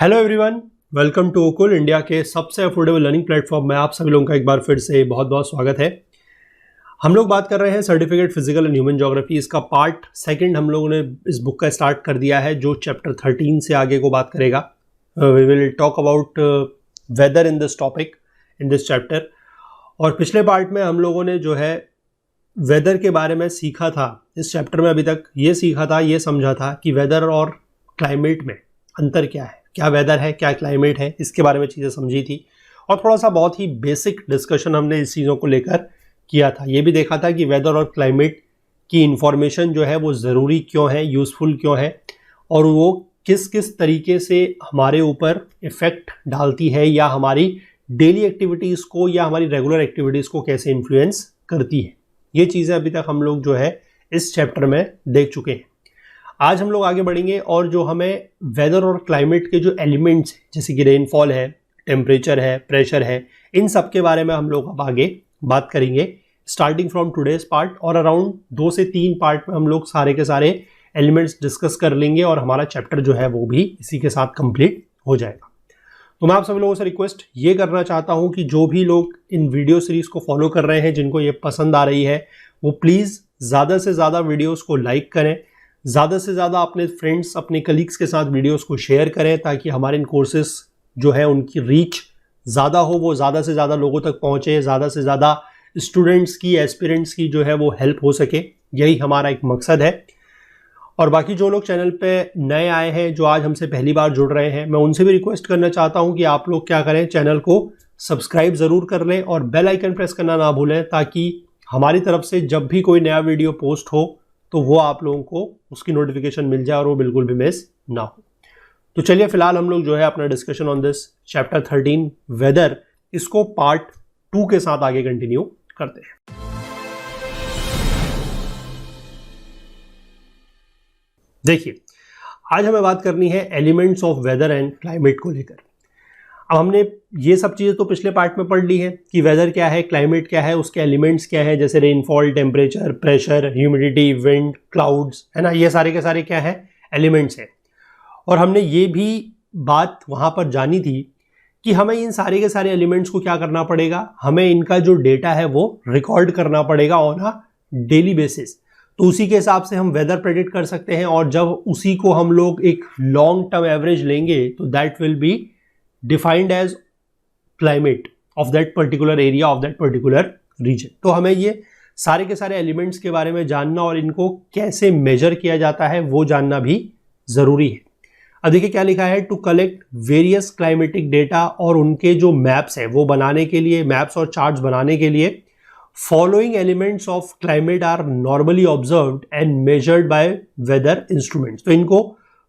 Hello everyone, welcome to Okul, India के सबसे affordable learning platform में आप सभी लोगों का एक बार फिर से बहुत बहुत स्वागत है। हम लोग बात कर रहे हैं certificate physical and human geography. इसका पार्ट सेकंड हम लोगों ने इस बुक का स्टार्ट कर दिया है, जो चैप्टर 13 से आगे को बात करेगा। We will talk about weather in this topic in this chapter. और पिछले पार्ट में हम लोगों ने जो है वेदर के बारे में सीखा था। इस चैप्टर में अभी तक ये सीखा था, ये समझा था कि वेदर और क्लाइमेट में अंतर क्या है, क्या वेदर है, क्या क्लाइमेट है, इसके बारे में चीज़ें समझी थी। और थोड़ा सा बहुत ही बेसिक डिस्कशन हमने इस चीज़ों को लेकर किया था। ये भी देखा था कि वेदर और क्लाइमेट की इंफॉर्मेशन जो है वो ज़रूरी क्यों है, यूज़फुल क्यों है, और वो किस किस तरीके से हमारे ऊपर इफ़ेक्ट डालती है, या हमारी डेली एक्टिविटीज़ को या हमारी रेगुलर एक्टिविटीज़ को कैसे इन्फ्लुएंस करती है। ये चीज़ें अभी तक हम लोग जो है इस चैप्टर में देख चुके हैं। आज हम लोग आगे बढ़ेंगे और जो हमें वेदर और क्लाइमेट के जो एलिमेंट्स हैं, जैसे कि रेनफॉल है, टेम्परेचर है, प्रेशर है, इन सब के बारे में हम लोग अब आगे बात करेंगे स्टार्टिंग फ्रॉम टुडेज पार्ट। और अराउंड 2 से 3 पार्ट में हम लोग सारे के सारे एलिमेंट्स डिस्कस कर लेंगे और हमारा चैप्टर जो है वो भी इसी के साथ कंप्लीट हो जाएगा। तो मैं आप सभी लोगों से रिक्वेस्ट ये करना चाहता हूँ कि जो भी लोग इन वीडियो सीरीज़ को फॉलो कर रहे हैं, जिनको ये पसंद आ रही है, वो प्लीज़ ज़्यादा से ज़्यादा वीडियोस को लाइक करें, ज़्यादा से ज़्यादा अपने फ्रेंड्स, अपने कलीग्स के साथ वीडियोस को शेयर करें, ताकि हमारे इन कोर्सेज जो है उनकी रीच ज़्यादा हो, वो ज़्यादा से ज़्यादा लोगों तक पहुँचे, ज़्यादा से ज़्यादा स्टूडेंट्स की, एस्पिरेंट्स की जो है वो हेल्प हो सके। यही हमारा एक मकसद है। और बाकी जो लोग चैनल पे नए आए हैं, जो आज हमसे पहली बार जुड़ रहे हैं, मैं उनसे भी रिक्वेस्ट करना चाहता हूं कि आप लोग क्या करें, चैनल को सब्सक्राइब ज़रूर कर लें और बेल आइकन प्रेस करना ना भूलें, ताकि हमारी तरफ से जब भी कोई नया वीडियो पोस्ट हो तो वो आप लोगों को उसकी नोटिफिकेशन मिल जाए और वो बिल्कुल भी मिस ना हो। तो चलिए फिलहाल हम लोग जो है अपना discussion on this chapter 13 weather, इसको पार्ट 2 के साथ आगे कंटिन्यू करते हैं। देखिए, आज हमें बात करनी है elements of weather and climate को लेकर। अब हमने ये सब चीज़ें तो पिछले पार्ट में पढ़ ली है कि वेदर क्या है, क्लाइमेट क्या है, उसके एलिमेंट्स क्या है, जैसे rainfall, temperature, pressure, humidity, wind, clouds, है ना। ये सारे के सारे क्या है, एलिमेंट्स हैं। और हमने ये भी बात वहाँ पर जानी थी कि हमें इन सारे के सारे एलिमेंट्स को क्या करना पड़ेगा, हमें इनका जो डेटा है वो रिकॉर्ड करना पड़ेगा ऑन अ डेली बेसिस। तो उसी के हिसाब से हम वेदर प्रेडिक्ट कर सकते हैं, और जब उसी को हम लोग एक लॉन्ग टर्म एवरेज लेंगे तो that will be defined as climate of that particular area, of that particular region. तो हमें ये सारे के सारे एलिमेंट्स के बारे में जानना और इनको कैसे मेजर किया जाता है वो जानना भी जरूरी है। अब देखिए क्या लिखा है, to collect various climatic data, और उनके जो मैप्स हैं वो बनाने के लिए, मैप्स और चार्ट्स बनाने के लिए, following elements of climate are normally observed and measured by weather instruments। तो इनको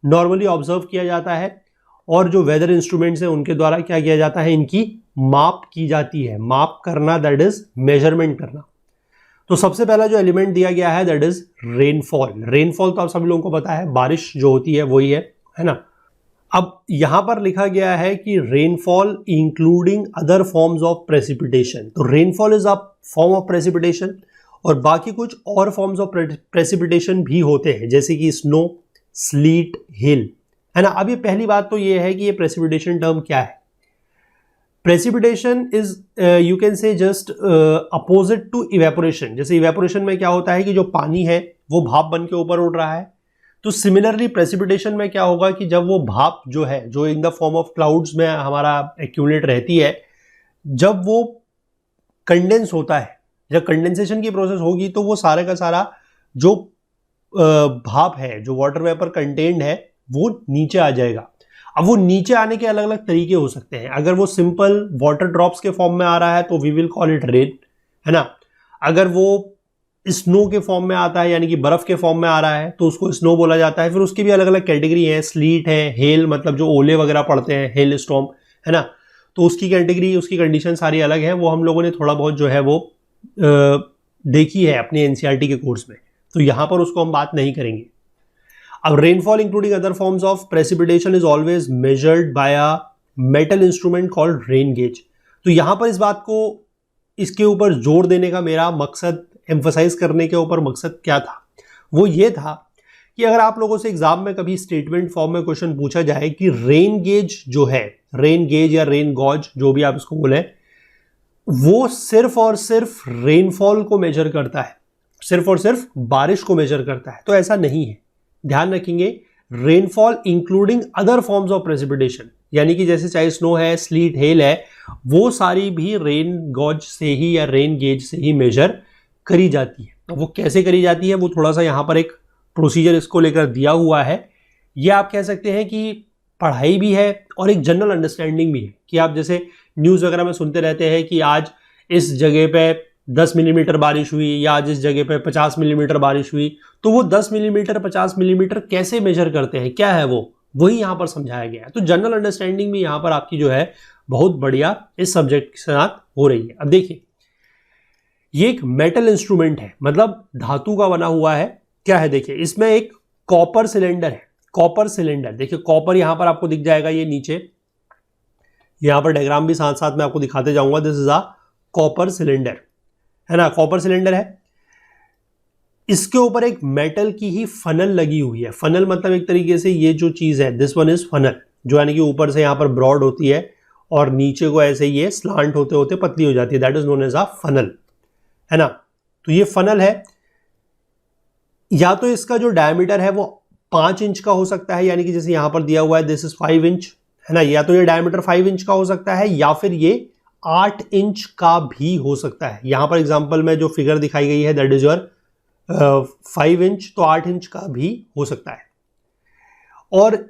normally observe किया जाता है और जो weather instruments हैं उनके द्वारा क्या किया जाता है, इनकी माप की जाती है। माप करना दैट इज मेजरमेंट करना। तो सबसे पहला जो एलिमेंट दिया गया है दैट इज रेनफॉल। रेनफॉल तो आप सभी लोगों को पता है, बारिश जो होती है वही है ना। अब यहां पर लिखा गया है कि rainfall including other forms of precipitation. तो rainfall is a form of precipitation, और बाकी कुछ और फॉर्म्स ऑफ प्रेसिपिटेशन भी होते हैं, जैसे कि स्नो, स्लीट, हिल, है ना। अब ये पहली बात तो ये है कि ये प्रेसिपिटेशन टर्म क्या है। Precipitation is you can say just opposite to evaporation. जैसे इवेपोरेशन में क्या होता है कि जो पानी है वो भाप बन के ऊपर उड़ रहा है, तो सिमिलरली प्रेसिपिटेशन में क्या होगा कि जब वो भाप जो है, जो in the form of clouds में हमारा एक्यूमुलेट रहती है, जब वो कंडेंस होता है, जब कंडेंसेशन की प्रोसेस होगी, तो वो सारे का सारा जो भाप है, जो वाटर वेपर कंटेन्ड है, वो नीचे आ जाएगा। अब वो नीचे आने के अलग अलग तरीके हो सकते हैं। अगर वो सिंपल वाटर ड्रॉप्स के फॉर्म में आ रहा है तो we will call it rain, है ना। अगर वो स्नो के फॉर्म में आता है, यानी कि बर्फ के फॉर्म में आ रहा है, तो उसको स्नो बोला जाता है। फिर उसकी भी अलग अलग कैटेगरी है, स्लीट है, हेल, मतलब जो ओले वगैरह पड़ते हैं, हेल स्टॉर्म, है ना। तो उसकी कैटेगरी, उसकी कंडीशन सारी अलग है। वो हम लोगों ने थोड़ा बहुत जो है वो देखी है अपने एनसीईआरटी के कोर्स में, तो यहाँ पर उसको हम बात नहीं करेंगे। अब rainfall including other forms of precipitation is always measured by a metal instrument called rain gauge. तो यहाँ पर इस बात को, इसके ऊपर जोर देने का मेरा मकसद, एम्फसाइज करने के ऊपर मकसद क्या था, वो ये था कि अगर आप लोगों से एग्जाम में कभी स्टेटमेंट फॉर्म में क्वेश्चन पूछा जाए कि रेन गेज जो है, रेन गेज या रेन गॉज जो भी आप इसको बोले, वो सिर्फ और सिर्फ रेनफॉल को मेजर करता है, सिर्फ और सिर्फ बारिश को मेजर करता है, तो ऐसा नहीं है। ध्यान रखेंगे, rainfall including other forms of precipitation, यानी कि जैसे चाहे स्नो है, स्लीट, हेल है, वो सारी भी रेन गॉज से ही या रेन गेज से ही मेजर करी जाती है। तो वो कैसे करी जाती है, वो थोड़ा सा यहाँ पर एक प्रोसीजर इसको लेकर दिया हुआ है। ये आप कह सकते हैं कि पढ़ाई भी है और एक जनरल अंडरस्टैंडिंग भी है, कि आप जैसे न्यूज़ वगैरह में सुनते रहते हैं कि आज इस जगह पे 10 मिलीमीटर बारिश हुई या आज इस जगह पे 50 मिलीमीटर बारिश हुई, तो वो 10 मिलीमीटर 50 मिलीमीटर कैसे मेजर करते हैं, क्या है वो, वही यहाँ पर समझाया गया है। तो जनरल अंडरस्टैंडिंग भी यहाँ पर आपकी जो है बहुत बढ़िया इस सब्जेक्ट के साथ हो रही है। अब देखिए, ये एक मेटल इंस्ट्रूमेंट है, मतलब धातु का बना हुआ है। क्या है, देखिए इसमें एक कॉपर सिलेंडर है, कॉपर सिलेंडर। देखिए कॉपर यहां पर आपको दिख जाएगा, ये नीचे यहां पर डायग्राम भी साथ साथ में आपको दिखाते जाऊंगा। This is a copper cylinder, है ना, कॉपर सिलेंडर है। इसके ऊपर एक मेटल की ही फनल लगी हुई है। फनल मतलब एक तरीके से ये जो चीज है, दिस वन इज फनल, जो यानी कि ऊपर से यहां पर ब्रॉड होती है और नीचे को ऐसे ये स्लांट होते होते पतली हो जाती है, that is known as a funnel, है ना। तो ये फनल है, या तो इसका जो डायमीटर है वो 5 इंच का हो सकता है, यानी कि जैसे यहां पर दिया हुआ है दिस इज 5 इंच, है ना, या तो ये डायमीटर 5 इंच का हो सकता है, या फिर ये 8 इंच का भी हो सकता है। यहां पर एग्जांपल में जो फिगर दिखाई गई है दैट इज योर 5 इंच, तो 8 इंच का भी हो सकता है। और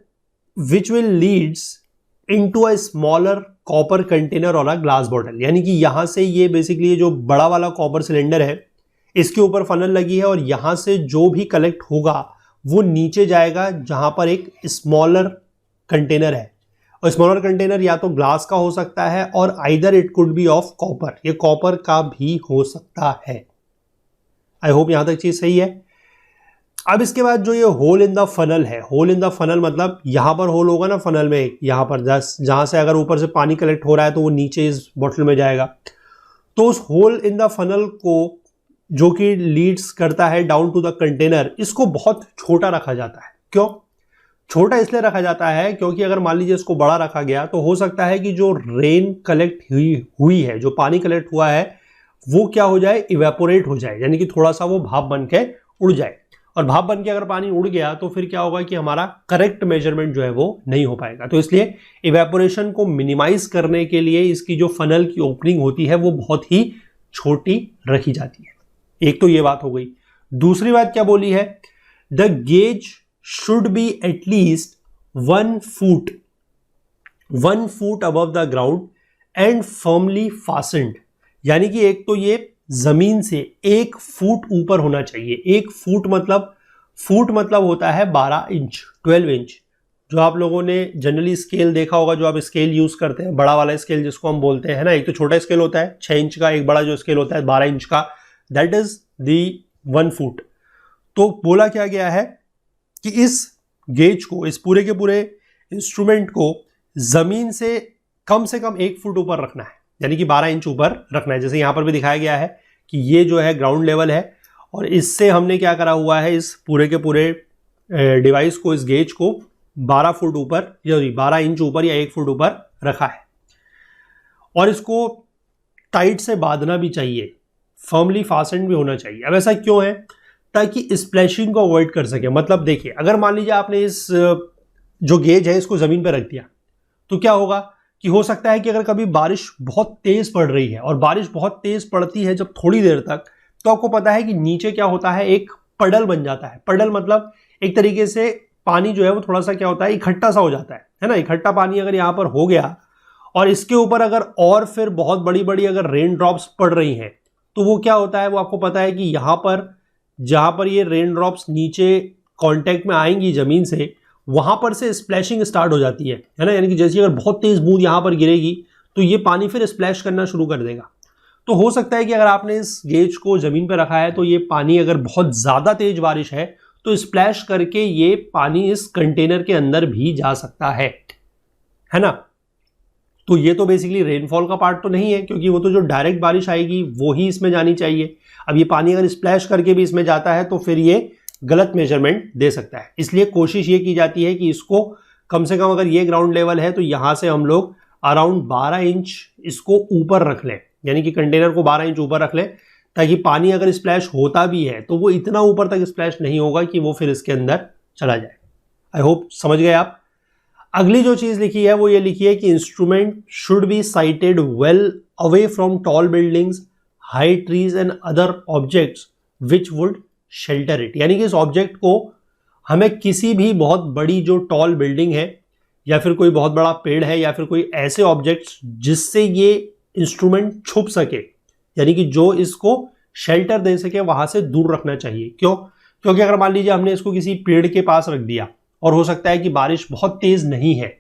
which will leads into a smaller copper container और अ ग्लास बॉटल, यानी कि यहां से ये बेसिकली ये जो बड़ा वाला कॉपर सिलेंडर है, इसके ऊपर फनल लगी है और यहां से जो भी कलेक्ट होगा वो नीचे जाएगा जहां पर एक स्मॉलर कंटेनर है। और स्मॉलर कंटेनर या तो ग्लास का हो सकता है और either it could be of copper, ये कॉपर का भी हो सकता है। आई होप यहां तक चीज सही है। अब इसके बाद जो ये होल इन द फनल है, होल इन द फनल मतलब यहां पर होल होगा ना फनल में, यहां पर जहां से अगर ऊपर से पानी कलेक्ट हो रहा है तो वो नीचे इस बोतल में जाएगा। तो उस होल इन द फनल को जो कि लीड्स करता है डाउन टू द कंटेनर, इसको बहुत छोटा रखा जाता है। क्यों छोटा इसलिए रखा जाता है, क्योंकि अगर मान लीजिए इसको बड़ा रखा गया तो हो सकता है कि जो रेन कलेक्ट हुई है, जो पानी कलेक्ट हुआ है, वो क्या हो जाए, इवेपोरेट हो जाए, यानी कि थोड़ा सा वो भाप बन के उड़ जाए। और भाप बन के अगर पानी उड़ गया तो फिर क्या होगा कि हमारा करेक्ट मेजरमेंट जो है वो नहीं हो पाएगा। तो इसलिए इवेपोरेशन को मिनिमाइज करने के लिए इसकी जो फनल की ओपनिंग होती है वो बहुत ही छोटी रखी जाती है। एक तो ये बात हो गई। दूसरी बात क्या बोली है, the gauge should be at least 1 foot above the ground and firmly fastened, यानी कि एक तो ये जमीन से 1 फुट ऊपर होना चाहिए। 1 फुट मतलब होता है 12 इंच, 12 इंच। जो आप लोगों ने जनरली स्केल देखा होगा, जो आप स्केल यूज करते हैं, बड़ा वाला स्केल जिसको हम बोलते हैं, है ना, एक तो छोटा स्केल होता है 6 इंच का, एक बड़ा जो स्केल होता है 12 इंच का, दैट इज दी 1 फुट। तो बोला क्या गया है कि इस गेज को, इस पूरे के पूरे इंस्ट्रूमेंट को जमीन से कम 1 फुट ऊपर रखना है, यानी कि 12 इंच ऊपर रखना है। जैसे यहां पर भी दिखाया गया है कि ये जो है ग्राउंड लेवल है और इससे हमने क्या करा हुआ है, इस पूरे के पूरे डिवाइस को, इस गेज को 12 फुट ऊपर या 12 इंच ऊपर या 1 फुट ऊपर रखा है। और इसको टाइट से बांधना भी चाहिए, फर्मली फास्टेंड भी होना चाहिए। अब ऐसा क्यों है, ताकि स्प्लैशिंग को अवॉइड कर सके। मतलब देखिए, अगर मान लीजिए आपने इस जो गेज है इसको जमीन पर रख दिया तो क्या होगा कि हो सकता है कि अगर कभी बारिश बहुत तेज पड़ रही है, और बारिश बहुत तेज पड़ती है जब थोड़ी देर तक, तो आपको पता है कि नीचे क्या होता है, एक पडल बन जाता है। पडल मतलब एक तरीके से पानी जो है वो थोड़ा सा क्या होता है, इकट्ठा सा हो जाता है ना। इकट्ठा पानी अगर यहाँ पर हो गया और इसके ऊपर अगर और फिर बहुत बड़ी बड़ी अगर रेन ड्रॉप्स पड़ रही हैं, तो वो क्या होता है, वो आपको पता है कि यहाँ पर जहां पर ये रेन ड्रॉप्स नीचे कांटेक्ट में आएंगी जमीन से, वहां पर से स्प्लैशिंग स्टार्ट हो जाती है ना। यानी कि जैसे अगर बहुत तेज बूंद यहां पर गिरेगी तो ये पानी फिर स्प्लैश करना शुरू कर देगा। तो हो सकता है कि अगर आपने इस गेज को जमीन पर रखा है तो ये पानी अगर बहुत ज्यादा तेज बारिश है तो स्प्लैश करके ये पानी इस कंटेनर के अंदर भी जा सकता है ना। तो ये तो बेसिकली रेनफॉल का पार्ट तो नहीं है, क्योंकि वो तो जो डायरेक्ट बारिश आएगी वो ही इसमें जानी चाहिए। अब ये पानी अगर स्प्लैश करके भी इसमें जाता है तो फिर ये गलत मेजरमेंट दे सकता है। इसलिए कोशिश ये की जाती है कि इसको कम से कम, अगर ये ग्राउंड लेवल है तो यहाँ से हम लोग अराउंड 12 इंच इसको ऊपर रख लें, यानी कि कंटेनर को 12 इंच ऊपर रख लें, ताकि पानी अगर स्प्लैश होता भी है तो वो इतना ऊपर तक स्प्लैश नहीं होगा कि वो फिर इसके अंदर चला जाए। आई होप समझ गए आप। अगली जो चीज लिखी है वो ये लिखी है कि instrument should be sited well away from tall buildings, high trees and other objects which would shelter it. यानी कि इस ऑब्जेक्ट को हमें किसी भी बहुत बड़ी जो टॉल बिल्डिंग है या फिर कोई बहुत बड़ा पेड़ है या फिर कोई ऐसे ऑब्जेक्ट्स जिससे ये इंस्ट्रूमेंट छुप सके, यानी कि जो इसको शेल्टर दे सके, वहां से दूर रखना चाहिए। क्यों? क्योंकि अगर मान लीजिए हमने इसको किसी पेड़ के पास रख दिया और हो सकता है कि बारिश बहुत तेज नहीं है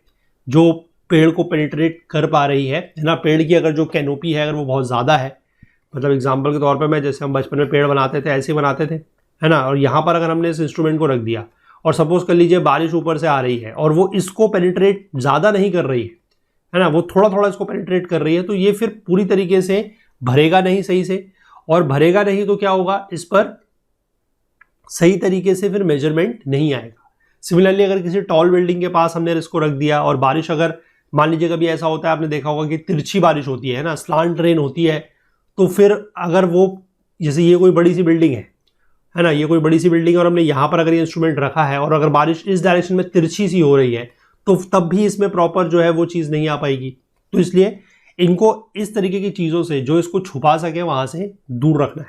जो पेड़ को पेनिट्रेट कर पा रही है ना, पेड़ की अगर जो कैनोपी है अगर वो बहुत ज़्यादा है, मतलब एग्जाम्पल के तौर पर मैं, जैसे हम बचपन में पेड़ बनाते थे ऐसे ही बनाते थे, है ना, और यहाँ पर अगर हमने इस इंस्ट्रूमेंट को रख दिया और सपोज कर लीजिए बारिश ऊपर से आ रही है और वो इसको पेनिट्रेट ज़्यादा नहीं कर रही है ना, वो थोड़ा थोड़ा इसको पेनिट्रेट कर रही है, तो ये फिर पूरी तरीके से भरेगा नहीं सही से, और भरेगा नहीं तो क्या होगा, इस पर सही तरीके से फिर मेजरमेंट नहीं आएगा। सिमिलरली अगर किसी टॉल बिल्डिंग के पास हमने इसको रख दिया और बारिश, अगर मान लीजिए कभी ऐसा होता है, आपने देखा होगा कि तिरछी बारिश होती है ना, स्लांट रेन होती है, तो फिर अगर वो, जैसे ये कोई बड़ी सी बिल्डिंग है ना, ये कोई बड़ी सी बिल्डिंग है और हमने यहाँ पर अगर ये इंस्ट्रूमेंट रखा है और अगर बारिश इस डायरेक्शन में तिरछी सी हो रही है तो तब भी इसमें प्रॉपर जो है वो चीज़ नहीं आ पाएगी। तो इसलिए इनको इस तरीके की चीज़ों से जो इसको छुपा सके वहाँ से दूर रखना है।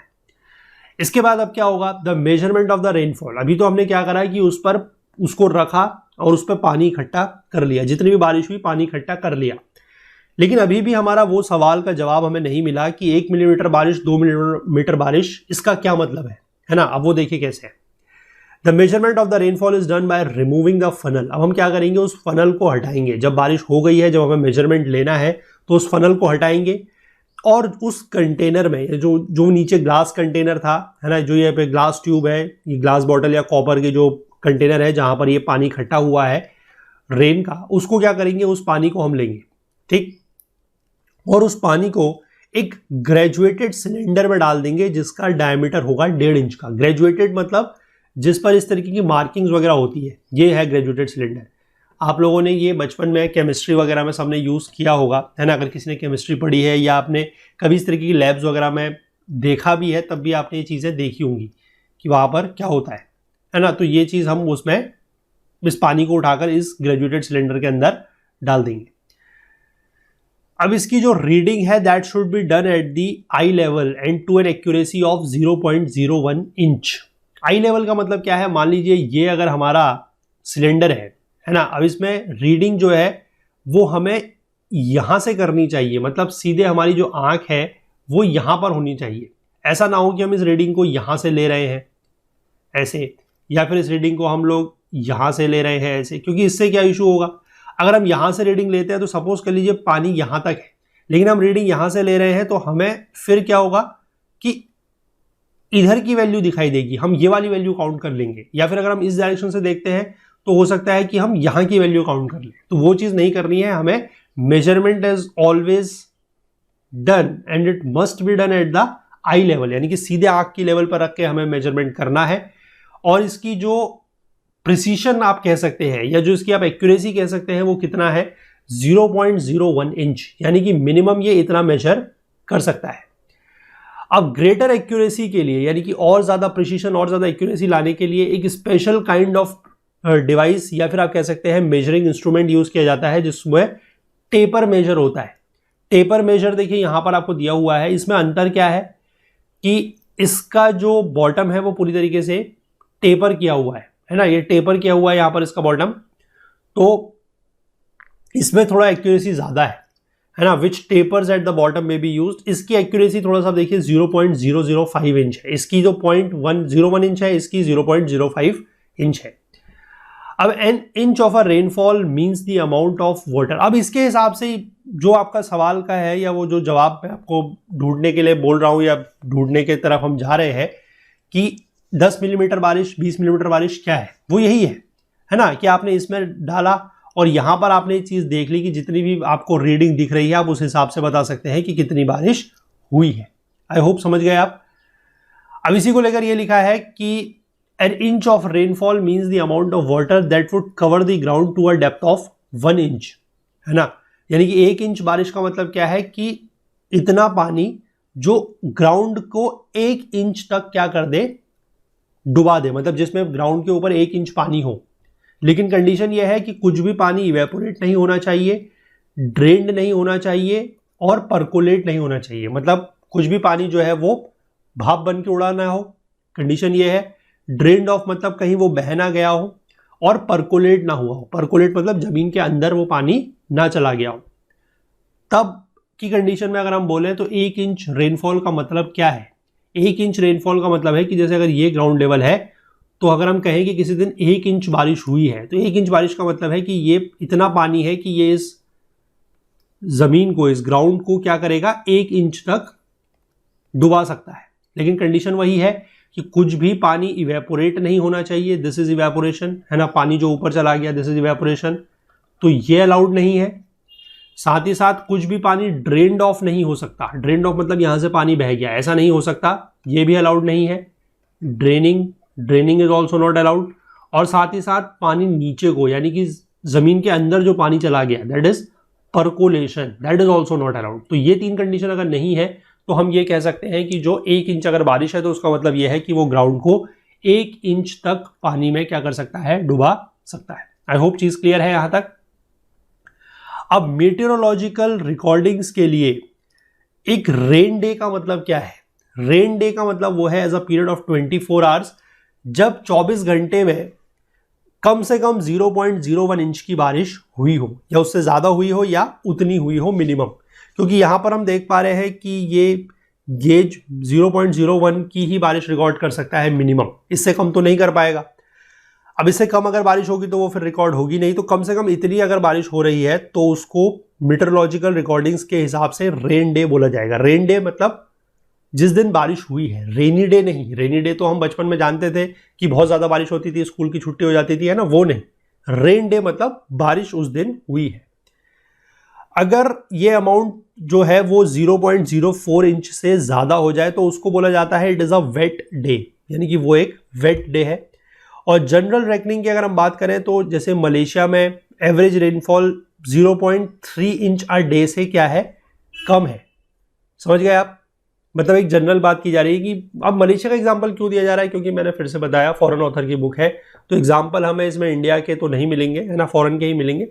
इसके बाद अब क्या होगा, the measurement of the rainfall. अभी तो हमने क्या करा कि उस पर उसको रखा और उस पर पानी इकट्ठा कर लिया, जितनी भी बारिश हुई पानी इकट्ठा कर लिया, लेकिन अभी भी हमारा वो सवाल का जवाब हमें नहीं मिला कि 1 मिलीमीटर बारिश, 2 मिलीमीटर बारिश, इसका क्या मतलब है ना। अब वो देखिए कैसे है। The measurement of the rainfall is done by removing the funnel. अब हम क्या करेंगे, उस फनल को हटाएंगे। जब बारिश हो गई है, जब हमें मेजरमेंट लेना है तो उस फनल को हटाएंगे और उस कंटेनर में जो नीचे ग्लास कंटेनर था, है ना, जो ये पे ग्लास ट्यूब है, ये ग्लास बॉटल या कॉपर के जो कंटेनर है जहां पर ये पानी इकट्ठा हुआ है रेन का, उसको क्या करेंगे, उस पानी को हम लेंगे, ठीक, और उस पानी को एक ग्रेजुएटेड सिलेंडर में डाल देंगे जिसका डायमीटर होगा 1.5 इंच का। ग्रेजुएटेड मतलब जिस पर इस तरीके की मार्किंग्स वगैरह होती है, ये है ग्रेजुएटेड सिलेंडर। आप लोगों ने ये बचपन में केमिस्ट्री वगैरह में सबने यूज़ किया होगा, है ना, अगर किसी ने केमिस्ट्री पढ़ी है या आपने कभी इस तरीके की लैब्स वगैरह में देखा भी है तब भी आपने ये चीज़ें देखी होंगी कि वहाँ पर क्या होता है ना। तो ये चीज़ हम उसमें इस पानी को उठाकर इस ग्रेजुएटेड सिलेंडर के अंदर डाल देंगे। अब इसकी जो रीडिंग है that should be done at the eye level and to an accuracy of 0.01 inch. Eye level का मतलब क्या है, मान लीजिए ये अगर हमारा सिलेंडर है ना, अब इसमें रीडिंग जो है वो हमें यहाँ से करनी चाहिए, मतलब सीधे हमारी जो आंख है वो यहाँ पर होनी चाहिए। ऐसा ना हो कि हम इस रीडिंग को यहाँ से ले रहे हैं ऐसे, या फिर इस रीडिंग को हम लोग यहाँ से ले रहे हैं ऐसे, क्योंकि इससे क्या इशू होगा, अगर हम यहाँ से रीडिंग लेते हैं तो सपोज कर लीजिए पानी यहाँ तक है, लेकिन हम रीडिंग यहाँ से ले रहे हैं तो हमें फिर क्या होगा कि इधर की वैल्यू दिखाई देगी, हम ये वाली वैल्यू काउंट कर लेंगे, या फिर अगर हम इस डायरेक्शन से देखते हैं तो हो सकता है कि हम यहाँ की वैल्यू काउंट कर लें। तो वो चीज़ नहीं करनी है हमें। Measurement is always done and it must be done at the I level, यानी कि सीधे आंख की लेवल पर रख के हमें मेजरमेंट करना है। और इसकी जो प्रिसीशन आप कह सकते हैं या जो इसकी आप एक्यूरेसी कह सकते हैं वो कितना है, 0.01 इंच, यानी कि मिनिमम ये इतना मेजर कर सकता है। अब ग्रेटर एक्यूरेसी के लिए, यानी कि और ज़्यादा प्रिसीशन और ज़्यादा एक्यूरेसी लाने के लिए एक स्पेशल काइंड ऑफ डिवाइस या फिर आप कह सकते हैं मेजरिंग इंस्ट्रूमेंट यूज़ किया जाता है जिसमें टेपर मेजर होता है। टेपर मेजर देखिए यहाँ पर आपको दिया हुआ है। इसमें अंतर क्या है कि इसका जो बॉटम है वो पूरी तरीके से टेपर किया हुआ है ना, ये टेपर किया हुआ है यहाँ पर इसका बॉटम, तो इसमें थोड़ा एक्यूरेसी ज़्यादा है ना, विच टेपर्स एट द बॉटम में बी यूज्ड। इसकी एक्यूरेसी थोड़ा सा देखिए 0.005 इंच है, इसकी जो 0.101 इंच है इसकी 0.05 इंच है। अब N inch of a rainfall means the amount of water. अब इसके हिसाब से जो आपका सवाल का है या वो जो जवाब मैं आपको ढूंढने के लिए बोल रहा हूँ या ढूंढने की तरफ हम जा रहे हैं कि 10 मिलीमीटर बारिश, 20 मिलीमीटर बारिश क्या है, वो यही है ना, कि आपने इसमें डाला और यहाँ पर आपने एक चीज़ देख ली कि जितनी भी आपको रीडिंग दिख रही है आप उस हिसाब से बता सकते हैं कि कितनी बारिश हुई है। आई होप समझ गए आप। अब इसी को लेकर ये लिखा है कि an inch of rainfall means the amount of water that would cover the ground to a depth of 1 inch, है ना। यानी कि 1 इंच बारिश का मतलब क्या है कि इतना पानी जो ग्राउंड को 1 इंच तक क्या कर दे, डुबा दे, मतलब जिसमें ग्राउंड के ऊपर 1 इंच पानी हो। लेकिन कंडीशन यह है कि कुछ भी पानी इवेपोरेट नहीं होना चाहिए, ड्रेन्ड नहीं होना चाहिए और परकोलेट नहीं होना चाहिए। मतलब कुछ भी पानी जो है वो भाप बन के उड़ा ना हो, कंडीशन ये है। ड्रेन्ड ऑफ मतलब कहीं वो बह ना गया हो, और परकोलेट ना हुआ हो। परकोलेट मतलब जमीन के अंदर वो पानी ना चला गया हो। तब की कंडीशन में अगर हम बोले तो 1 इंच रेनफॉल का मतलब क्या है? 1 इंच रेनफॉल का मतलब है कि जैसे अगर ये ग्राउंड लेवल है, तो अगर हम कहें कि किसी दिन 1 इंच बारिश हुई है, तो 1 इंच बारिश का मतलब है कि ये इतना पानी है कि ये इस जमीन को, इस ग्राउंड को क्या करेगा, 1 इंच तक डुबा सकता है। लेकिन कंडीशन वही है कि कुछ भी पानी इवेपोरेट नहीं होना चाहिए, दिस इज इवेपोरेशन, है ना। पानी जो ऊपर चला गया, दिस इज इवेपोरेशन, तो ये अलाउड नहीं है। साथ ही साथ कुछ भी पानी ड्रेन्ड ऑफ नहीं हो सकता। ड्रेन्ड ऑफ मतलब यहां से पानी बह गया, ऐसा नहीं हो सकता, ये भी अलाउड नहीं है। Draining is also not allowed. और साथ ही साथ पानी नीचे को, यानी कि जमीन के अंदर जो पानी चला गया, that is percolation, that is also not allowed. तो ये 3 कंडीशन अगर नहीं है तो हम ये कह सकते हैं कि जो 1 इंच अगर बारिश है तो उसका मतलब यह है कि वो ग्राउंड को 1 इंच तक पानी में क्या कर सकता है, डुबा सकता है। आई होप चीज क्लियर है यहां तक। अब मेटेरोलॉजिकल रिकॉर्डिंग्स के लिए एक रेन डे का मतलब क्या है? रेन डे का मतलब वो है as a period of 24 hours, जब 24 घंटे में कम से कम 0.01 इंच की बारिश हुई हो, या उससे ज्यादा हुई हो, या उतनी हुई हो मिनिमम। क्योंकि यहां पर हम देख पा रहे हैं कि ये गेज 0.01 की ही बारिश रिकॉर्ड कर सकता है मिनिमम, इससे कम तो नहीं कर पाएगा। अब इससे कम अगर बारिश होगी तो वो फिर रिकॉर्ड होगी नहीं, तो कम से कम इतनी अगर बारिश हो रही है तो उसको मीटरोलॉजिकल रिकॉर्डिंग्स के हिसाब से रेन डे बोला जाएगा। रेन डे मतलब जिस दिन बारिश हुई है, रेनी डे नहीं। रेनी डे तो हम बचपन में जानते थे कि बहुत ज्यादा बारिश होती थी, स्कूल की छुट्टी हो जाती थी, है ना, वो नहीं। रेन डे मतलब बारिश उस दिन हुई है। अगर ये अमाउंट जो है वो 0.04 इंच से ज्यादा हो जाए तो उसको बोला जाता है it is a wet day, यानी कि वो एक वेट डे है। और जनरल रेकनिंग की अगर हम बात करें तो जैसे मलेशिया में average rainfall 0.3 inch a day से क्या है, कम है। समझ गए आप? मतलब एक जनरल बात की जा रही है कि अब मलेशिया का एग्जांपल क्यों दिया जा रहा है, क्योंकि मैंने फिर से बताया फॉरेन ऑथर की बुक है, तो एग्जांपल हमें इसमें इंडिया के तो नहीं मिलेंगे, है ना, फॉरेन के ही मिलेंगे।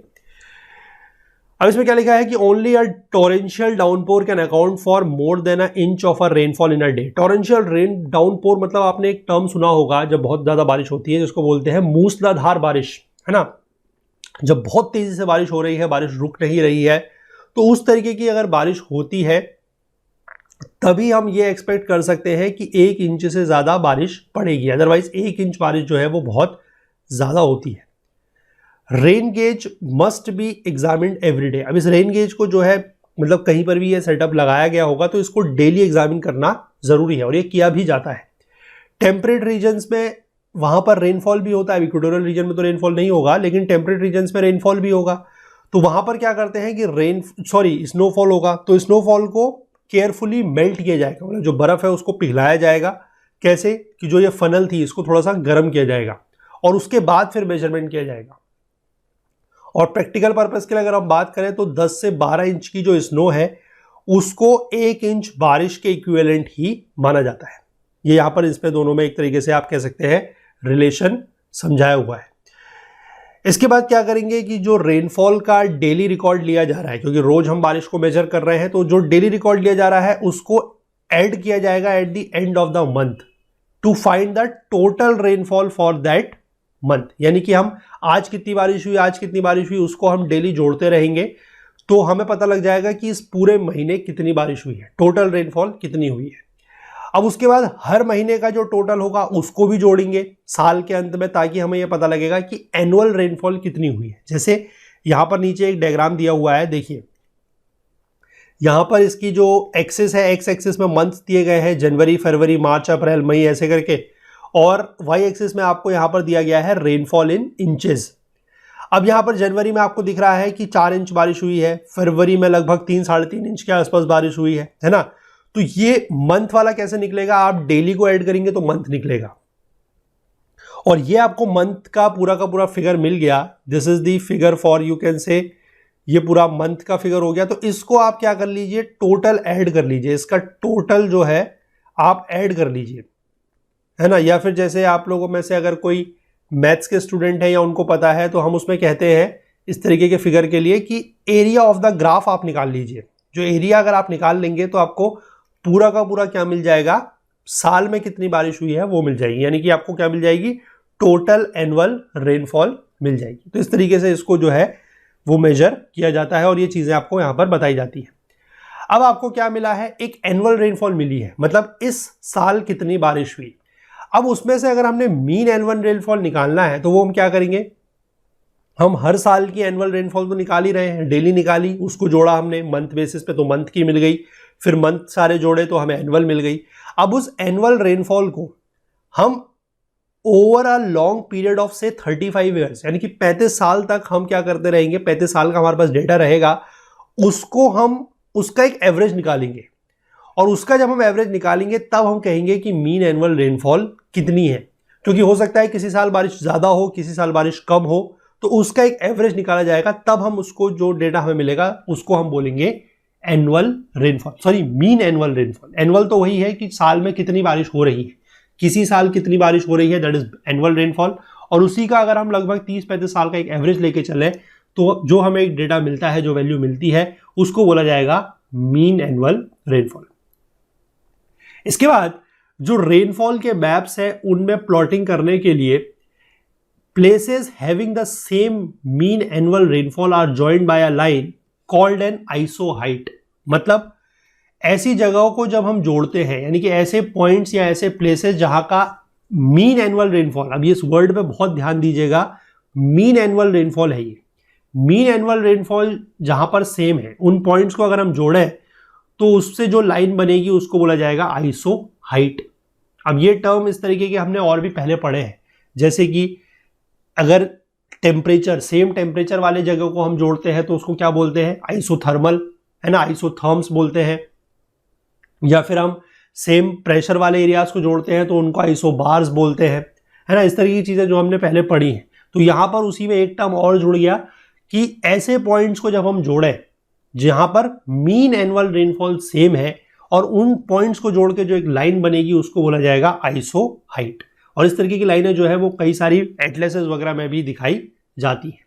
अब इसमें क्या लिखा है कि only a torrential downpour can account for more than a inch of a rainfall in a day. Torrential rain downpour मतलब आपने एक टर्म सुना होगा, जब बहुत ज्यादा बारिश होती है जिसको बोलते हैं मूसलाधार बारिश, है ना। जब बहुत तेजी से बारिश हो रही है, बारिश रुक नहीं रही है, तो उस तरीके की अगर बारिश होती है तभी हम ये एक्सपेक्ट कर सकते हैं कि 1 इंच से ज्यादा बारिश पड़ेगी। अदरवाइज 1 इंच बारिश जो है वो बहुत ज्यादा होती है। Rain gauge must be examined every day. अब इस रेन गेज को जो है, मतलब कहीं पर भी ये सेटअप लगाया गया होगा तो इसको डेली एग्जामिन करना जरूरी है, और ये किया भी जाता है। टेम्परेट रीजन्स में वहां पर रेनफॉल भी होता है। इक्वेटोरियल रीजन में तो रेनफॉल नहीं होगा, लेकिन टेम्परेट रीजन्स में रेनफॉल भी होगा। तो वहां पर क्या करते हैं कि स्नोफॉल होगा, तो स्नोफॉल को केयरफुली मेल्ट किया जाएगा, मतलब जो बर्फ है उसको पिघलाया जाएगा। कैसे कि जो ये फनल थी इसको थोड़ा सा गर्म किया जाएगा, और उसके बाद फिर मेजरमेंट किया जाएगा। और प्रैक्टिकल पर्पस के लिए अगर हम बात करें तो 10 से 12 इंच की जो स्नो है उसको 1 इंच बारिश के इक्विवेलेंट ही माना जाता है। ये यहां पर इस पे दोनों में एक तरीके से आप कह सकते हैं रिलेशन समझाया हुआ है। इसके बाद क्या करेंगे कि जो रेनफॉल का डेली रिकॉर्ड लिया जा रहा है, क्योंकि रोज हम बारिश को मेजर कर रहे हैं, तो जो डेली रिकॉर्ड लिया जा रहा है उसको ऐड किया जाएगा at the end of the month to find the total rainfall for that month. यानी कि हम आज कितनी बारिश हुई उसको हम डेली जोड़ते रहेंगे, तो हमें पता लग जाएगा कि इस पूरे महीने कितनी बारिश हुई है, टोटल रेनफॉल कितनी हुई है। अब उसके बाद हर महीने का जो टोटल होगा उसको भी जोड़ेंगे साल के अंत में, ताकि हमें यह पता लगेगा कि एनुअल रेनफॉल कितनी हुई है। जैसे यहां पर नीचे एक डायग्राम दिया हुआ है, देखिए यहां पर इसकी जो एक्सिस है, एक्स एक्सिस में मंथ दिए गए हैं, जनवरी, फरवरी, मार्च, अप्रैल, मई, ऐसे करके, और वाई एक्सिस में आपको यहां पर दिया गया है रेनफॉल इन इंचेस। अब यहां पर जनवरी में आपको दिख रहा है कि 4 इंच बारिश हुई है, फरवरी में लगभग 3-3.5 इंच के आसपास बारिश हुई है ना। तो ये मंथ वाला कैसे निकलेगा, आप डेली को ऐड करेंगे तो मंथ निकलेगा। और ये आपको मंथ का पूरा फिगर मिल गया। This is the figure for, you can से ये पूरा मंथ का फिगर हो गया। तो इसको आप क्या कर लीजिए, टोटल ऐड कर लीजिए, इसका टोटल जो है आप ऐड कर लीजिए, है ना। या फिर जैसे आप लोगों में से अगर कोई मैथ्स के स्टूडेंट है या उनको पता है, तो हम उसमें कहते हैं इस तरीके के फिगर के लिए कि एरिया ऑफ द ग्राफ आप निकाल लीजिए। जो एरिया अगर आप निकाल लेंगे तो आपको पूरा का पूरा क्या मिल जाएगा, साल में कितनी बारिश हुई है वो मिल जाएगी, यानी कि आपको क्या मिल जाएगी, टोटल एनुअल रेनफॉल मिल जाएगी। तो इस तरीके से इसको जो है वो मेजर किया जाता है और ये चीजें आपको यहां पर बताई जाती है। अब आपको क्या मिला है, एक एनुअल रेनफॉल मिली है, मतलब इस साल कितनी बारिश हुई। अब उसमें से अगर हमने मीन एनुअल रेनफॉल निकालना है तो वो हम क्या करेंगे, हम हर साल की एनुअल रेनफॉल तो निकाल ही रहे हैं, डेली निकाली, उसको जोड़ा हमने मंथ बेसिस पे तो मंथ की मिल गई, फिर मंथ सारे जोड़े तो हमें एनुअल मिल गई। अब उस एनुअल रेनफॉल को हम over a long period of से 35 ईयर्स, यानी कि 35 साल तक हम क्या करते रहेंगे, 35 साल का हमारे पास डेटा रहेगा, उसको हम उसका एक एवरेज निकालेंगे और उसका जब हम एवरेज निकालेंगे तब हम कहेंगे कि मीन एनुअल रेनफॉल कितनी है। क्योंकि हो सकता है किसी साल बारिश ज्यादा हो, किसी साल बारिश कम हो, तो उसका एक एवरेज निकाला जाएगा, तब हम उसको जो डेटा हमें मिलेगा उसको हम बोलेंगे annual rainfall, sorry mean annual rainfall. Annual तो वही है कि साल में कितनी बारिश हो रही है, किसी साल कितनी बारिश हो रही है, दैट इज एनुअल रेनफॉल। और उसी का अगर हम लगभग 30-35 साल का एक एवरेज लेके चले तो जो हमें एक डेटा मिलता है, जो वैल्यू मिलती है, उसको बोला जाएगा मीन एनुअल रेनफॉल। इसके बाद जो रेनफॉल के मैप्स है उनमें प्लॉटिंग करने के लिए places having the same mean annual rainfall are joined by a line called an isohyet. मतलब ऐसी जगहों को जब हम जोड़ते हैं, यानी कि ऐसे पॉइंट्स या ऐसे प्लेसेस जहां का मीन एनुअल रेनफॉल, अभी इस वर्ड पे बहुत ध्यान दीजिएगा, मीन एनुअल रेनफॉल है ये, मीन एनुअल रेनफॉल जहां पर सेम है, उन पॉइंट्स को अगर हम जोड़ें तो उससे जो लाइन बनेगी उसको बोला जाएगा आइसोहाइट। अब ये टर्म इस तरीके के हमने और भी पहले पढ़े हैं, जैसे कि अगर टेम्परेचर, सेम टेम्परेचर वाले जगह को हम जोड़ते हैं तो उसको क्या बोलते हैं, आइसोथर्मल, है ना, आइसोथर्म्स बोलते हैं। या फिर हम सेम प्रेशर वाले एरियाज को जोड़ते हैं तो उनको आइसोबार्स बोलते हैं, है ना। इस तरह की चीजें जो हमने पहले पढ़ी हैं। तो यहां पर उसी में एक टर्म और जुड़ गया कि ऐसे पॉइंट्स को जब हम जोड़ें जहां पर मीन एनुअल रेनफॉल सेम है और उन पॉइंट्स को जोड़ के जो एक लाइन बनेगी उसको बोला जाएगा आइसोहाइट। और इस तरीके की लाइनें जो है वो कई सारी एटलसेस वगैरह में भी दिखाई जाती है।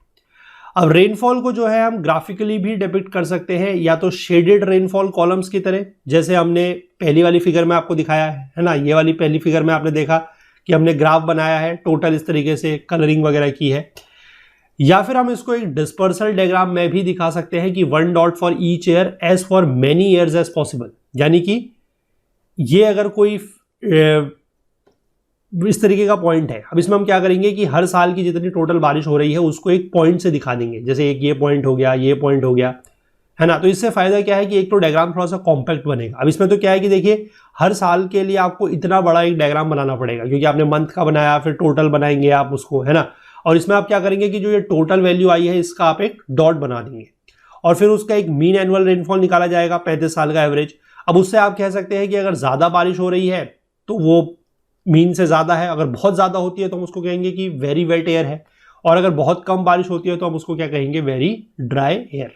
अब रेनफॉल को जो है हम ग्राफिकली भी डिपिक्ट कर सकते हैं, या तो शेडेड रेनफॉल कॉलम्स की तरह, जैसे हमने पहली वाली फिगर में आपको दिखाया है ना, ये वाली पहली फिगर में आपने देखा कि हमने ग्राफ बनाया है, टोटल इस तरीके से कलरिंग वगैरह की है। या फिर हम इसको एक डिस्पर्सल डायग्राम में भी दिखा सकते हैं कि 1 dot for each year as for many years as possible, यानी कि ये अगर कोई इस तरीके का पॉइंट है, अब इसमें हम क्या करेंगे कि हर साल की जितनी टोटल बारिश हो रही है उसको एक पॉइंट से दिखा देंगे, जैसे एक ये पॉइंट हो गया, ये पॉइंट हो गया, है ना। तो इससे फायदा क्या है कि एक तो डायग्राम थोड़ा सा कॉम्पैक्ट बनेगा। अब इसमें तो क्या है कि देखिए हर साल के लिए आपको इतना बड़ा एक डायग्राम बनाना पड़ेगा, क्योंकि आपने मंथ का बनाया, फिर टोटल बनाएंगे आप उसको, है ना। और इसमें आप क्या करेंगे कि जो ये टोटल वैल्यू आई है इसका आप एक डॉट बना देंगे और फिर उसका एक मीन एनुअल रेनफॉल निकाला जाएगा, 35 साल का एवरेज। अब उससे आप कह सकते हैं कि अगर ज्यादा बारिश हो रही है तो वो मीन से ज्यादा है, अगर बहुत ज्यादा होती है तो हम उसको कहेंगे कि वेरी वेट एयर है, और अगर बहुत कम बारिश होती है तो हम उसको क्या कहेंगे, very dry air.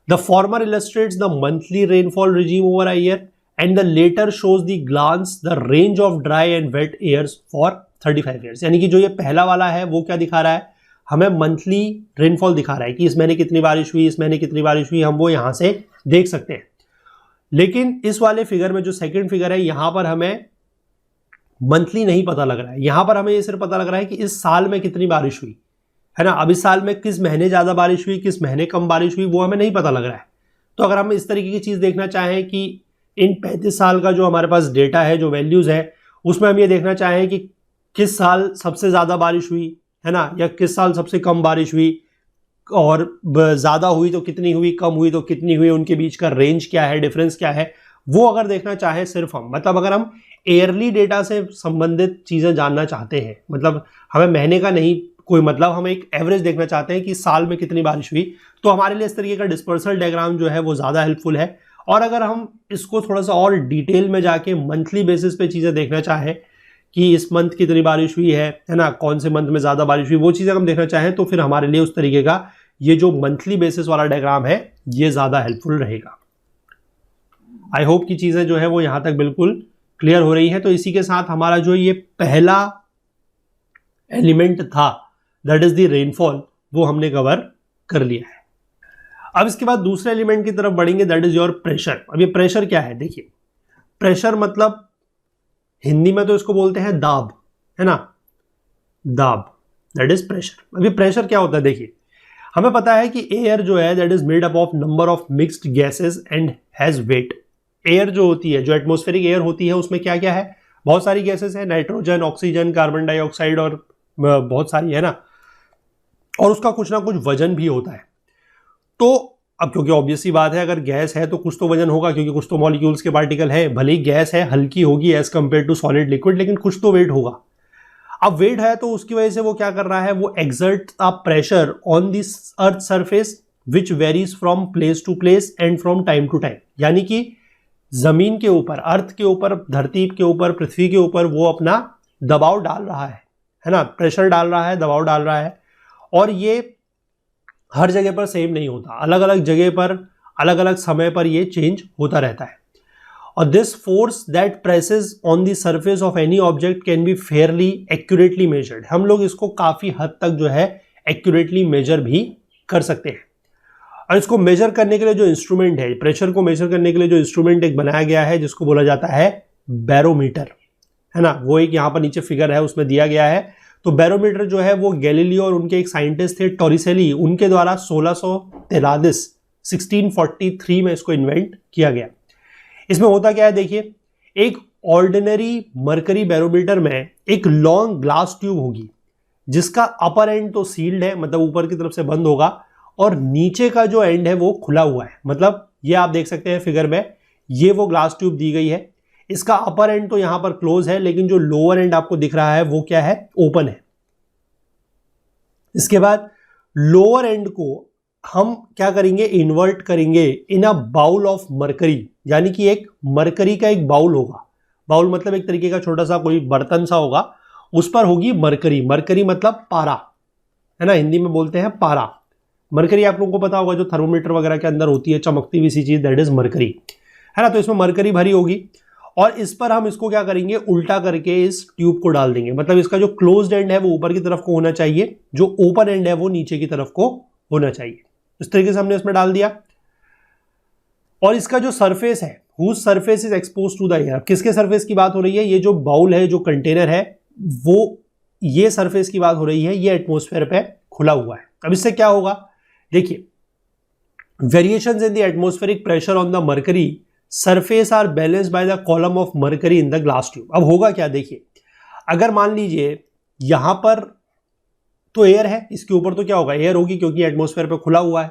The former illustrates the monthly rainfall regime over a year and the latter shows the glance the range of dry and wet airs for 35 years. यानी कि जो ये पहला वाला है वो क्या दिखा रहा है, हमें मंथली रेनफॉल दिखा रहा है कि इस महीने कितनी बारिश हुई, इस महीने कितनी बारिश हुई, हम वो यहां से देख सकते हैं। लेकिन इस वाले फिगर में जो सेकंड फिगर है, यहां पर हमें मंथली नहीं पता लग रहा है, यहां पर हमें ये सिर्फ पता लग रहा है कि इस साल में कितनी बारिश हुई, है ना। अब इस साल में किस महीने ज्यादा बारिश हुई, किस महीने कम बारिश हुई, वो हमें नहीं पता लग रहा है। तो अगर हम इस तरीके की चीज देखना चाहें कि इन 35 साल का जो हमारे पास डेटा है, जो वैल्यूज है, उसमें हम ये देखना चाहें कि किस साल सबसे ज्यादा बारिश हुई, है ना, या किस साल सबसे कम बारिश हुई, और ज्यादा हुई तो कितनी हुई, कम हुई तो कितनी हुई, उनके बीच का रेंज क्या है, डिफरेंस क्या है, वो अगर देखना चाहे सिर्फ हम, मतलब अगर हम ईयरली डेटा से संबंधित चीजें जानना चाहते हैं, मतलब हमें महीने का नहीं कोई मतलब, हम एक एवरेज देखना चाहते हैं कि साल में कितनी बारिश हुई, तो हमारे लिए इस तरीके का डिस्पर्सल डायग्राम जो है वो ज्यादा हेल्पफुल है। और अगर हम इसको थोड़ा सा और डिटेल में जाके मंथली बेसिस पे चीजें देखना चाहें कि इस मंथ कितनी बारिश हुई है ना, कौन से मंथ में ज़्यादा बारिश हुई, वो चीज़ें हम देखना चाहें तो फिर हमारे लिए उस तरीके का ये जो मंथली बेसिस वाला डायग्राम है ये ज़्यादा हेल्पफुल रहेगा। आई होप की चीज़ें जो है वो यहाँ तक बिल्कुल क्लियर हो रही है। तो इसी के साथ हमारा जो ये पहला एलिमेंट था दैट इज द रेनफॉल, वो हमने कवर कर लिया है। अब इसके बाद दूसरे एलिमेंट की तरफ बढ़ेंगे दैट इज योर प्रेशर। अब ये प्रेशर क्या है, देखिए प्रेशर मतलब हिंदी में तो इसको बोलते हैं दाब, है ना, दाब, दैट इज प्रेशर। अभी प्रेशर क्या होता है, देखिए हमें पता है कि एयर जो है that is made up of number of mixed gases and has weight. Air जो होती है, जो एटमॉस्फेरिक एयर होती है, उसमें क्या क्या है, बहुत सारी गैसेस है, नाइट्रोजन, ऑक्सीजन, कार्बन डाइऑक्साइड और बहुत सारी, है ना, और उसका कुछ ना कुछ वजन भी होता है। तो अब क्योंकि ऑब्वियस सी बात है, अगर गैस है तो कुछ तो वजन होगा, क्योंकि कुछ तो मॉलिक्यूल्स के पार्टिकल है, भले ही गैस है हल्की होगी as compare to solid liquid, लेकिन कुछ तो वेट होगा। अब वेट है तो उसकी वजह से वो क्या कर रहा है, वो exert a pressure on this earth surface which varies from place to place and from time to time. यानी कि जमीन के ऊपर, अर्थ के ऊपर, धरती के ऊपर, पृथ्वी के ऊपर वो अपना दबाव डाल रहा है ना, प्रेशर डाल रहा है, दबाव डाल रहा है, और ये हर जगह पर सेम नहीं होता, अलग अलग जगह पर अलग अलग समय पर ये चेंज होता रहता है। और this force that presses on the surface of any object can be Fairlie accurately measured. हम लोग इसको काफी हद तक जो है एक्यूरेटली मेजर भी कर सकते हैं। और इसको मेजर करने के लिए जो इंस्ट्रूमेंट है, प्रेशर को मेजर करने के लिए जो इंस्ट्रूमेंट एक बनाया गया है जिसको बोला जाता है बैरोमीटर, है ना, वो एक यहाँ पर नीचे फिगर है उसमें दिया गया है। तो बैरोमीटर जो है वो गैलीलियो और उनके एक साइंटिस्ट थे टॉरिसेली, उनके द्वारा 1643 में इसको इन्वेंट किया गया। इसमें होता क्या है, देखिए एक ऑर्डिनरी मरकरी बैरोमीटर में एक लॉन्ग ग्लास ट्यूब होगी जिसका अपर एंड तो सील्ड है, मतलब ऊपर की तरफ से बंद होगा, और नीचे का जो एंड है वो खुला हुआ है। मतलब ये आप देख सकते हैं फिगर में, ये वो ग्लास ट्यूब दी गई है, इसका अपर एंड तो यहां पर क्लोज है, लेकिन जो लोअर एंड आपको दिख रहा है वो क्या है, ओपन है। इसके बाद लोअर एंड को हम क्या करेंगे, इन्वर्ट करेंगे इन अ बाउल ऑफ मरकरी, यानी कि एक मरकरी का एक बाउल होगा। बाउल मतलब एक तरीके का छोटा सा कोई बर्तन सा होगा, उस पर होगी मरकरी। मरकरी मतलब पारा, है ना, हिंदी में बोलते हैं पारा। मरकरी आप लोगों को पता होगा जो थर्मोमीटर वगैरह के अंदर होती है, चमकती हुई सी चीज, दैट इज मरकरी, है ना। तो इसमें मरकरी भरी होगी और इस पर हम इसको क्या करेंगे, उल्टा करके इस ट्यूब को डाल देंगे। मतलब इसका जो क्लोज्ड एंड है वो ऊपर की तरफ को होना चाहिए, जो ओपन एंड है वो नीचे की तरफ को होना चाहिए। इस तरीके से हमने इसमें डाल दिया। और इसका जो सरफेस है, whose surface is expose to the air. किसके सरफेस की बात हो रही है, ये जो बाउल है, जो कंटेनर है, वो ये सरफेस की बात हो रही है, ये एटमॉस्फेयर पे खुला हुआ है। अब इससे क्या होगा, देखिए variations in the atmospheric pressure on the mercury surface are balanced by the column of mercury in the glass tube. अब होगा क्या, देखिए अगर मान लीजिए यहां पर तो एयर है, इसके ऊपर तो क्या होगा, एयर होगी क्योंकि एटमॉस्फेयर पे खुला हुआ है।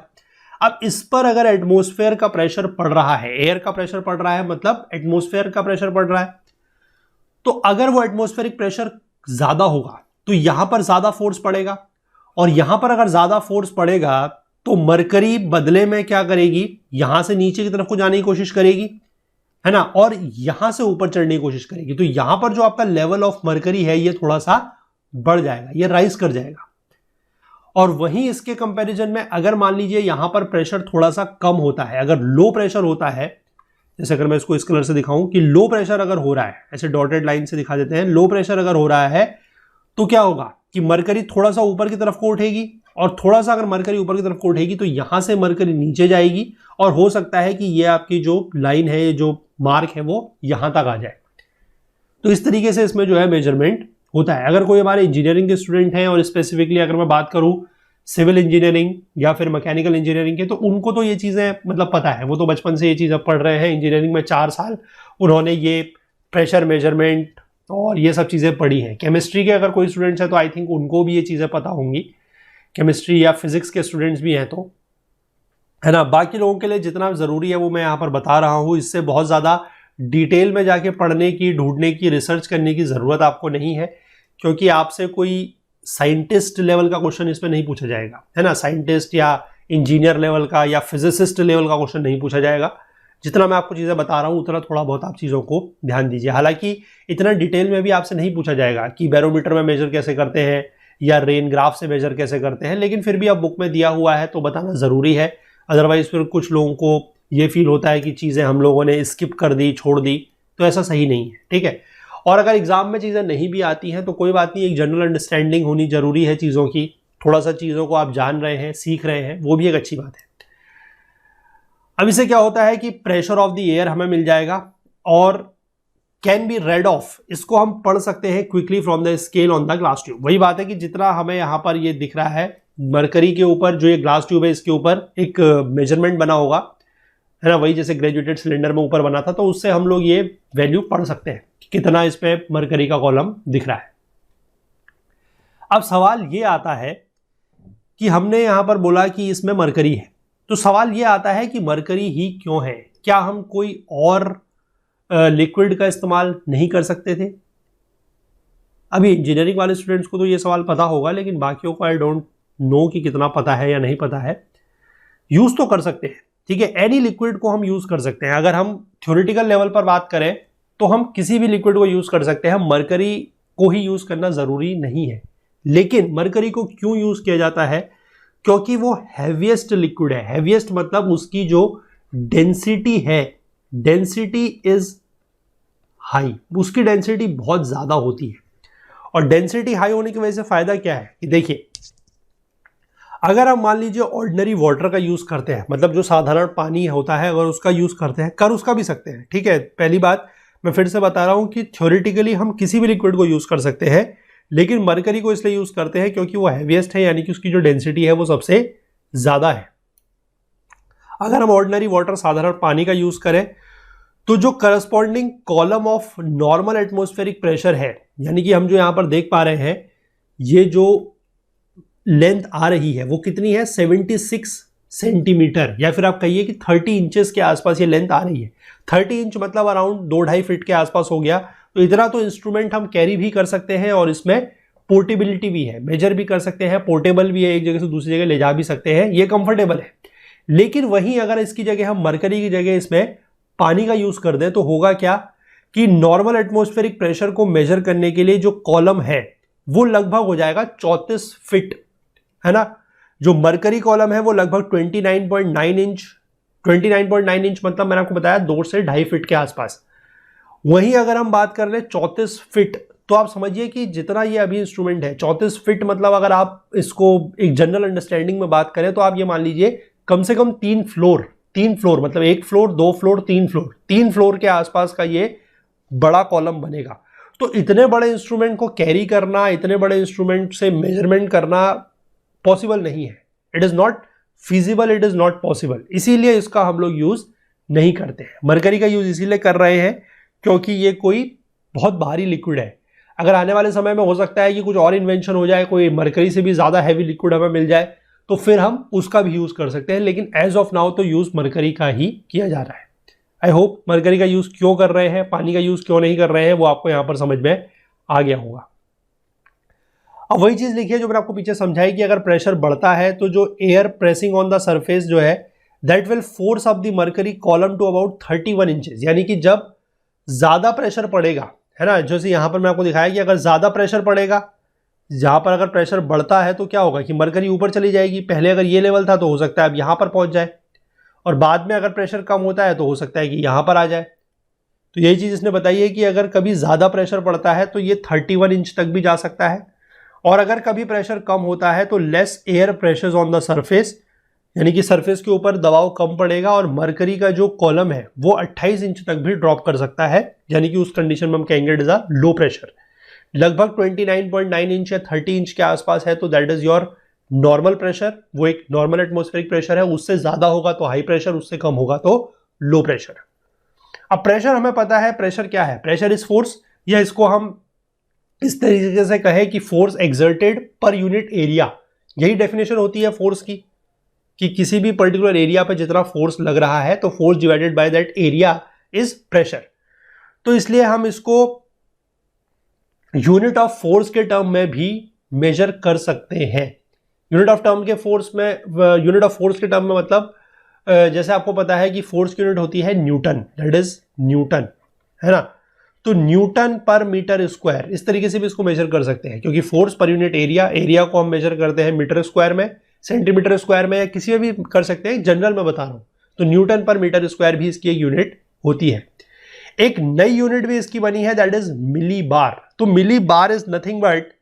अब इस पर अगर एटमॉस्फेयर का प्रेशर पड़ रहा है, एयर का प्रेशर पड़ रहा है, मतलब एटमॉस्फेयर का प्रेशर पड़ रहा है, तो अगर वो एटमॉस्फेरिक प्रेशर ज्यादा होगा तो यहां पर ज्यादा फोर्स पड़ेगा, और यहां पर अगर ज्यादा फोर्स पड़ेगा तो मरकरी बदले में क्या करेगी, यहां से नीचे की तरफ को जाने की कोशिश करेगी, है ना, और यहां से ऊपर चढ़ने की कोशिश करेगी। तो यहां पर जो आपका लेवल ऑफ मरकरी है ये थोड़ा सा बढ़ जाएगा, ये राइज कर जाएगा। और वहीं इसके कंपैरिजन में अगर मान लीजिए यहां पर प्रेशर थोड़ा सा कम होता है, अगर लो प्रेशर होता है, जैसे अगर मैं इसको इस कलर से दिखाऊं कि लो प्रेशर अगर हो रहा है, ऐसे डॉटेड लाइन से दिखा देते हैं, लो प्रेशर अगर हो रहा है तो क्या होगा कि मरकरी थोड़ा सा ऊपर की तरफ को उठेगी, और थोड़ा सा अगर मरकरी ऊपर की तरफ को उठेगी तो यहां से मरकरी नीचे जाएगी, और हो सकता है कि ये आपकी जो लाइन है, जो मार्क है, वो यहां तक आ जाए। तो इस तरीके से इसमें जो है मेजरमेंट होता है। अगर कोई हमारे इंजीनियरिंग के स्टूडेंट हैं, और स्पेसिफिकली अगर मैं बात करूं सिविल इंजीनियरिंग या फिर मैकेनिकल इंजीनियरिंग के, तो उनको तो ये चीजें मतलब पता है, वो तो बचपन से ये चीजें पढ़ रहे हैं। इंजीनियरिंग में 4 साल उन्होंने ये प्रेशर मेजरमेंट और ये सब चीजें पढ़ी हैं। केमिस्ट्री के अगर कोई स्टूडेंट्स है तो आई थिंक उनको भी ये चीजें पता होंगी, केमिस्ट्री या फिजिक्स के स्टूडेंट्स भी हैं तो, है ना। बाकी लोगों के लिए जितना जरूरी है वो मैं यहाँ पर बता रहा हूँ, इससे बहुत ज्यादा डिटेल में जाके पढ़ने की, ढूंढने की, रिसर्च करने की जरूरत आपको नहीं है, क्योंकि आपसे कोई साइंटिस्ट लेवल का क्वेश्चन इसमें नहीं पूछा जाएगा, है ना। साइंटिस्ट या इंजीनियर लेवल का या फिजिसिस्ट लेवल का क्वेश्चन नहीं पूछा जाएगा। जितना मैं आपको चीज़ें बता रहा हूँ उतना थोड़ा बहुत आप चीज़ों को ध्यान दीजिए। हालांकि इतना डिटेल में भी आपसे नहीं पूछा जाएगा कि बैरोमीटर में मेजर कैसे करते हैं या रेन ग्राफ से मेजर कैसे करते हैं, लेकिन फिर भी अब बुक में दिया हुआ है तो बताना ज़रूरी है। अदरवाइज फिर कुछ लोगों को ये फील होता है कि चीज़ें हम लोगों ने स्किप कर दी, छोड़ दी, तो ऐसा सही नहीं है, ठीक है। और अगर एग्जाम में चीज़ें नहीं भी आती हैं तो कोई बात नहीं, एक जनरल अंडरस्टैंडिंग होनी जरूरी है चीज़ों की। थोड़ा सा चीज़ों को आप जान रहे हैं, सीख रहे हैं, वो भी एक अच्छी बात है। अब इससे क्या होता है कि प्रेशर ऑफ द एयर हमें मिल जाएगा और कैन बी रेड ऑफ, इसको हम पढ़ सकते हैं quickly from the scale on the glass tube. वही बात है कि जितना हमें यहाँ पर ये दिख रहा है मरकरी के ऊपर जो ये ग्लास ट्यूब है इसके ऊपर एक मेजरमेंट बना होगा, है ना, वही जैसे ग्रेजुएटेड सिलेंडर में ऊपर बना था, तो उससे हम लोग ये वैल्यू पढ़ सकते हैं कि कितना इसमें मरकरी का कॉलम दिख रहा है। अब सवाल ये आता है कि हमने यहां पर बोला कि इसमें मरकरी है, तो सवाल ये आता है कि मरकरी ही क्यों है, क्या हम कोई और लिक्विड का इस्तेमाल नहीं कर सकते थे? अभी इंजीनियरिंग वाले स्टूडेंट्स को तो ये सवाल पता होगा, लेकिन बाकियों को आई डोंट नो कि कितना पता है या नहीं पता है। यूज तो कर सकते हैं, ठीक है, एनी लिक्विड को हम यूज कर सकते हैं। अगर हम थ्योरेटिकल लेवल पर बात करें तो हम किसी भी लिक्विड को यूज कर सकते हैं, मरकरी को ही यूज करना जरूरी नहीं है। लेकिन मरकरी को क्यों यूज किया जाता है? क्योंकि वो हैवीएस्ट लिक्विड है। हैवीएस्ट मतलब उसकी जो डेंसिटी है, डेंसिटी इज हाई, उसकी डेंसिटी बहुत ज्यादा होती है। और डेंसिटी हाई होने की वजह से फायदा क्या है कि देखिए, अगर हम मान लीजिए ऑर्डिनरी वाटर का यूज करते हैं, मतलब जो साधारण पानी होता है, अगर उसका यूज करते हैं, कर उसका भी सकते हैं, ठीक है। पहली बात मैं फिर से बता रहा हूं कि थ्योरेटिकली हम किसी भी लिक्विड को यूज कर सकते हैं, लेकिन मरकरी को इसलिए यूज करते हैं क्योंकि वो हैवीएस्ट है, यानी कि उसकी जो डेंसिटी है वो सबसे ज्यादा है। अगर हम ऑर्डिनरी वाटर साधारण पानी का यूज करें तो जो corresponding column of normal atmospheric pressure है, यानी कि हम जो यहां पर देख पा रहे हैं, ये जो लेंथ आ रही है वो कितनी है, 76 सेंटीमीटर, या फिर आप कहिए कि 30 इंचेस के आसपास ये लेंथ आ रही है। 30 इंच मतलब अराउंड 2-2.5 फीट के आसपास हो गया। तो इतना तो इंस्ट्रूमेंट हम कैरी भी कर सकते हैं और इसमें पोर्टेबिलिटी भी है, मेजर भी कर सकते हैं, पोर्टेबल भी है, एक जगह से दूसरी जगह ले जा भी सकते हैं, ये कंफर्टेबल है। लेकिन वहीं अगर इसकी जगह हम मरकरी की जगह इसमें पानी का यूज कर दें तो होगा क्या कि नॉर्मल एटमॉस्फेरिक प्रेशर को मेजर करने के लिए जो कॉलम है वो लगभग हो जाएगा 34 फीट, है ना। जो मरकरी कॉलम है वो लगभग 29.9 इंच, 29.9 इंच मतलब मैंने आपको बताया 2 से 2.5 फीट के आसपास। वहीं अगर हम बात कर ले 34 फीट, तो आप समझिए कि जितना ये अभी इंस्ट्रूमेंट है 34 फीट मतलब अगर आप इसको एक जनरल अंडरस्टैंडिंग में बात करें तो आप ये मान लीजिए कम से कम 3 फ्लोर मतलब 1 फ्लोर, 2 फ्लोर, 3 फ्लोर के आसपास का ये बड़ा कॉलम बनेगा। तो इतने बड़े इंस्ट्रूमेंट को कैरी करना, इतने बड़े इंस्ट्रूमेंट से मेजरमेंट करना पॉसिबल नहीं है। It is not feasible, it is not possible, इसीलिए इसका हम लोग यूज नहीं करते हैं। मरकरी का यूज इसीलिए कर रहे हैं क्योंकि ये कोई बहुत भारी लिक्विड है। अगर आने वाले समय में हो सकता है कि कुछ और इन्वेंशन हो जाए, कोई मरकरी से भी ज्यादा हैवी लिक्विड हमें मिल जाए, तो फिर हम उसका भी यूज कर सकते हैं, लेकिन एज ऑफ नाउ तो यूज मरकरी का ही किया जा रहा है। आई होप मरकरी का यूज क्यों कर रहे हैं, पानी का यूज क्यों नहीं कर रहे हैं, वो आपको यहां पर समझ में आ गया होगा। अब वही चीज लिखिए जो मैंने आपको पीछे समझाई कि अगर प्रेशर बढ़ता है तो जो air pressing on the surface जो है that will force up the mercury column to about 31 inches, यानी कि जब ज्यादा प्रेशर पड़ेगा, है ना, जैसे यहां पर मैं आपको दिखाया कि अगर ज्यादा प्रेशर पड़ेगा, जहां पर अगर प्रेशर बढ़ता है तो क्या होगा कि मरकरी ऊपर चली जाएगी। पहले अगर ये लेवल था तो हो सकता है अब यहां पर पहुंच जाए, और बाद में अगर प्रेशर कम होता है तो हो सकता है कि यहां पर आ जाए। तो यही चीज इसने बताई है कि अगर कभी ज्यादा प्रेशर पड़ता है तो ये 31 इंच तक भी जा सकता है, और अगर कभी प्रेशर कम होता है तो less air pressure on the surface, यानी कि सरफेस के ऊपर दबाव कम पड़ेगा और मरकरी का जो कॉलम है वो 28 इंच तक भी ड्रॉप कर सकता है, यानी कि उस कंडीशन में हम कहेंगे it is a low pressure. लगभग 29.9 इंच या 30 इंच के आसपास है तो that is your normal pressure, वो एक नॉर्मल एटमॉस्फेरिक प्रेशर है। उससे ज्यादा होगा तो हाई प्रेशर, उससे कम होगा तो लो प्रेशर। अब प्रेशर हमें पता है, प्रेशर क्या है, प्रेशर इज फोर्स, या इसको हम इस तरीके से कहें कि force exerted per unit area. यही डेफिनेशन होती है फोर्स की कि किसी भी पर्टिकुलर एरिया पर जितना फोर्स लग रहा है तो force divided by that area is pressure. तो इसलिए हम इसको यूनिट ऑफ फोर्स के टर्म में भी मेजर कर सकते हैं। यूनिट ऑफ फोर्स के टर्म में मतलब जैसे आपको पता है कि फोर्स की यूनिट होती है न्यूटन, दैट इज न्यूटन, है ना। तो न्यूटन पर मीटर स्क्वायर, इस तरीके से भी इसको मेजर कर सकते हैं, क्योंकि force per unit area, area को हम मेजर करते हैं मीटर स्क्वायर में, सेंटीमीटर स्क्वायर में, या किसी में भी कर सकते हैं, जनरल में बता रहा हूं। तो न्यूटन पर मीटर स्क्वायर भी इसकी एक यूनिट होती है। एक नई यूनिट भी इसकी बनी है, दैट इज मिली बार। तो मिली बार इज नथिंग बट,